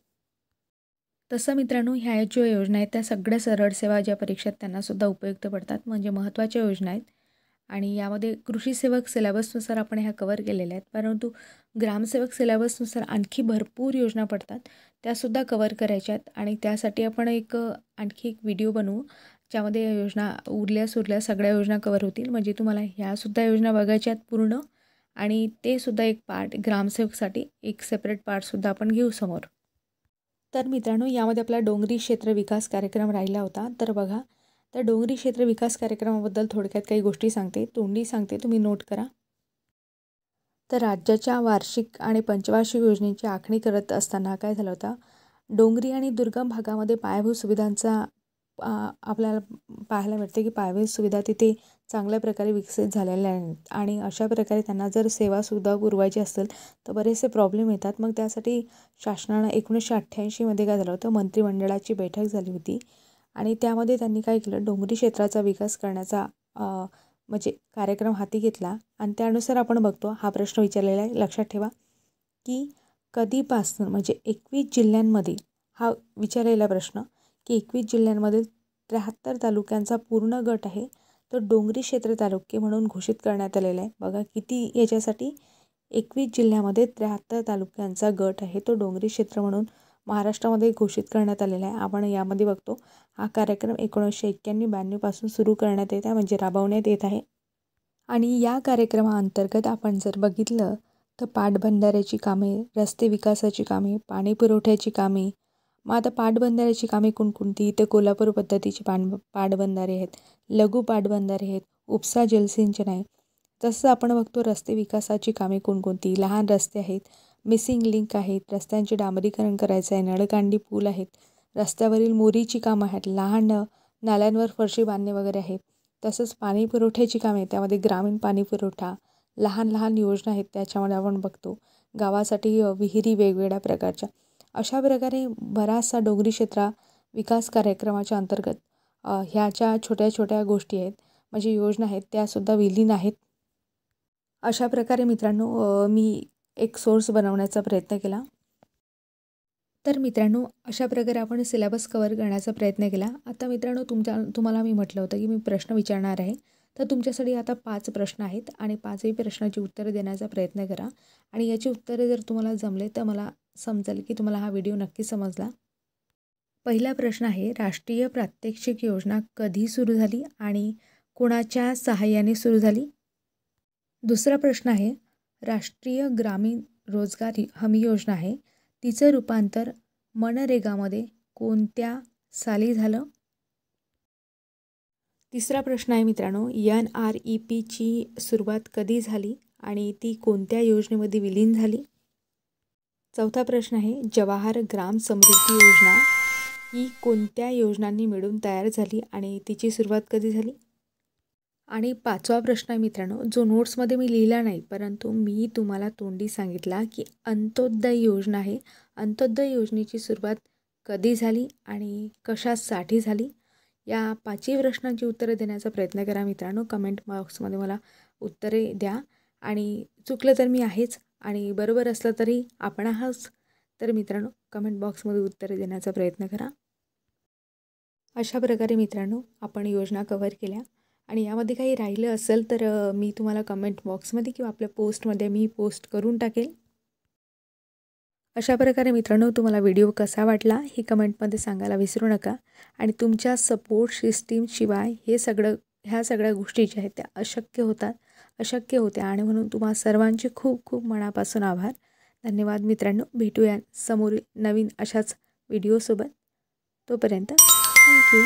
तसं मित्रांनो, ह्या ज्या योजना आहेत त्या सगळ्या सरळ सेवा ज्या परीक्षेत त्यांनासुद्धा उपयुक्त पडतात, म्हणजे महत्त्वाच्या योजना आहेत. आणि यामध्ये कृषी सेवक सिलेबसनुसार आपण ह्या कवर केलेल्या आहेत. परंतु ग्रामसेवक सिलेबसनुसार आणखी भरपूर योजना पडतात, त्यासुद्धा कवर करायच्या आहेत. आणि त्यासाठी आपण आणखी एक व्हिडिओ बनवू, ज्यामध्ये या योजना उरल्या सगळ्या योजना कवर होतील. म्हणजे तुम्हाला ह्यासुद्धा योजना बघायच्या आहेत पूर्ण, आणि ते सुद्धा एक पार्ट ग्रामसेवकसाठी एक सेपरेट पार्टसुद्धा आपण घेऊ समोर. तर मित्रांनो, यामध्ये आपला डोंगरी क्षेत्र विकास कार्यक्रम राहिला होता. तर बघा, तर डोंगरी क्षेत्र विकास कार्यक्रमाबद्दल थोडक्यात काही गोष्टी सांगते, तोंडी सांगते, तुम्ही नोट करा. तर राज्याच्या वार्षिक आणि पंचवार्षिक योजनेची आखणी करत असताना काय झालं होतं, डोंगरी आणि दुर्गम भागामध्ये पायाभूत सुविधांचा आपल्याला पाहायला मिळते की पायाभूत सुविधा तिथे चांगल्या प्रकारे विकसित झालेल्या आहेत. आणि अशा प्रकारे त्यांना जर सेवासुद्धा पुरवायची असेल तर बरेचसे प्रॉब्लेम येतात. मग त्यासाठी शासनानं 1988मध्ये काय झालं होतं, मंत्रिमंडळाची बैठक झाली होती. आणि त्यामध्ये त्यांनी काय केलं, डोंगरी क्षेत्राचा विकास करण्याचा म्हणजे कार्यक्रम हाती घेतला. आणि त्यानुसार आपण बघतो, हा प्रश्न विचारलेला आहे, लक्षात ठेवा, की कधीपासून म्हणजे 21 जिल्ह्यांमध्ये हा विचारलेला प्रश्न की 21 जिल्ह्यांमध्ये 73 तालुक्यांचा पूर्ण गट आहे तो डोंगरी क्षेत्र तालुके म्हणून घोषित करण्यात आलेला आहे. बघा किती याच्यासाठी 21 जिल्ह्यामध्ये 73 तालुक्यांचा गट आहे तो डोंगरी क्षेत्र म्हणून महाराष्ट्रामध्ये घोषित करण्यात आलेला आहे. आपण यामध्ये बघतो हा कार्यक्रम 1991-92 पासून सुरू करण्यात येत आहे म्हणजे राबवण्यात येत आहे. आणि या कार्यक्रमाअंतर्गत आपण जर बघितलं तर पाटबंधाऱ्याची कामे, रस्ते विकासाची कामे, पाणी पुरवठ्याची कामे. मग आता पाटबंधाऱ्याची कामे कोणकोणती तर कोल्हापूर पद्धतीची पाटबंधारे आहेत, लघु पाटबंधारे आहेत, उपसा जलसिंचन आहे. तसं आपण बघतो रस्ते विकासाची कामे कोणकोणती, लहान रस्ते आहेत, मिसिंग लिंक आहेत, रस्त्यांचे डांबरीकरण करायचं आहे, नळकांडी पूल आहेत, रस्त्यावरील मोरीची कामं आहेत, लहान नाल्यांवर फरशी बांधणे वगैरे आहेत. तसंच पाणी पुरवठ्याची कामे त्यामध्ये ग्रामीण पाणी पुरवठा, लहान लहान योजना आहेत त्याच्यामध्ये आपण बघतो गावासाठी विहिरी वेगवेगळ्या प्रकारच्या. अशा प्रकारे बराचसा डोंगरी क्षेत्र विकास कार्यक्रमाच्या अंतर्गत ह्या ज्या छोट्या छोट्या गोष्टी आहेत म्हणजे योजना आहेत त्यासुद्धा विलीन आहेत. अशा प्रकारे मित्रांनो मी एक सोर्स बनवण्याचा प्रयत्न केला. तर मित्रांनो अशा प्रकारे आपण सिलेबस कवर करण्याचा प्रयत्न केला. आता मित्रांनो तुम्हाला मी म्हटलं होतं की मी प्रश्न विचारणार आहे. तर तुमच्यासाठी आता 5 प्रश्न आहेत आणि 5ही प्रश्नाची उत्तरं देण्याचा प्रयत्न करा आणि याची उत्तरे जर तुम्हाला जमले तर मला समजेल की तुम्हाला हा व्हिडिओ नक्की समजला. पहिला प्रश्न आहे, राष्ट्रीय प्रात्यक्षिक योजना कधी सुरू झाली आणि कोणाच्या सहाय्याने सुरू झाली? दुसरा प्रश्न आहे, राष्ट्रीय ग्रामीण रोजगार हमी योजना आहे तिचं रूपांतर मनरेगामध्ये कोणत्या साली झालं? तिसरा प्रश्न आहे मित्रांनो, NREPची सुरुवात कधी झाली आणि ती कोणत्या योजनेमध्ये विलीन झाली? चौथा प्रश्न आहे, जवाहर ग्राम समृद्धी योजना ही कोणत्या योजनांनी मिळून तयार झाली आणि तिची सुरुवात कधी झाली? आणि 5वा प्रश्न आहे मित्रांनो, जो नोट्समध्ये मी लिहिला नाही परंतु मी तुम्हाला तोंडी सांगितला की अंत्योदय योजना आहे. अंत्योदय योजनेची सुरुवात कधी झाली आणि कशासाठी झाली? या 5ही प्रश्नांची उत्तरं देण्याचा प्रयत्न करा मित्रांनो. कमेंट बॉक्समध्ये मला उत्तरे द्या आणि चुकलं तर मी आहेच आणि बरोबर असलं तरी आपण आहात. तर मित्रांनो कमेंट बॉक्समध्ये उत्तरे देण्याचा प्रयत्न करा. अशा प्रकारे मित्रांनो आपण योजना कव्हर केल्या आणि यामध्ये काही राहिलं असेल तर मी तुम्हाला कमेंट बॉक्समध्ये किंवा आपल्या पोस्टमध्ये मी पोस्ट करून टाकेल. अशा प्रकारे मित्रांनो तुम्हाला व्हिडिओ कसा वाटला हे कमेंटमध्ये सांगायला विसरू नका आणि तुमच्या सपोर्ट सिस्टीमशिवाय ह्या सगळ्या गोष्टी ज्या आहेत त्या अशक्य होत्या आणि म्हणून तुम्हा सर्वांचे खूप खूप मनापासून आभार. धन्यवाद मित्रांनो. भेटूया समोर नवीन अशाच व्हिडिओसोबत. तोपर्यंत थँक्यू.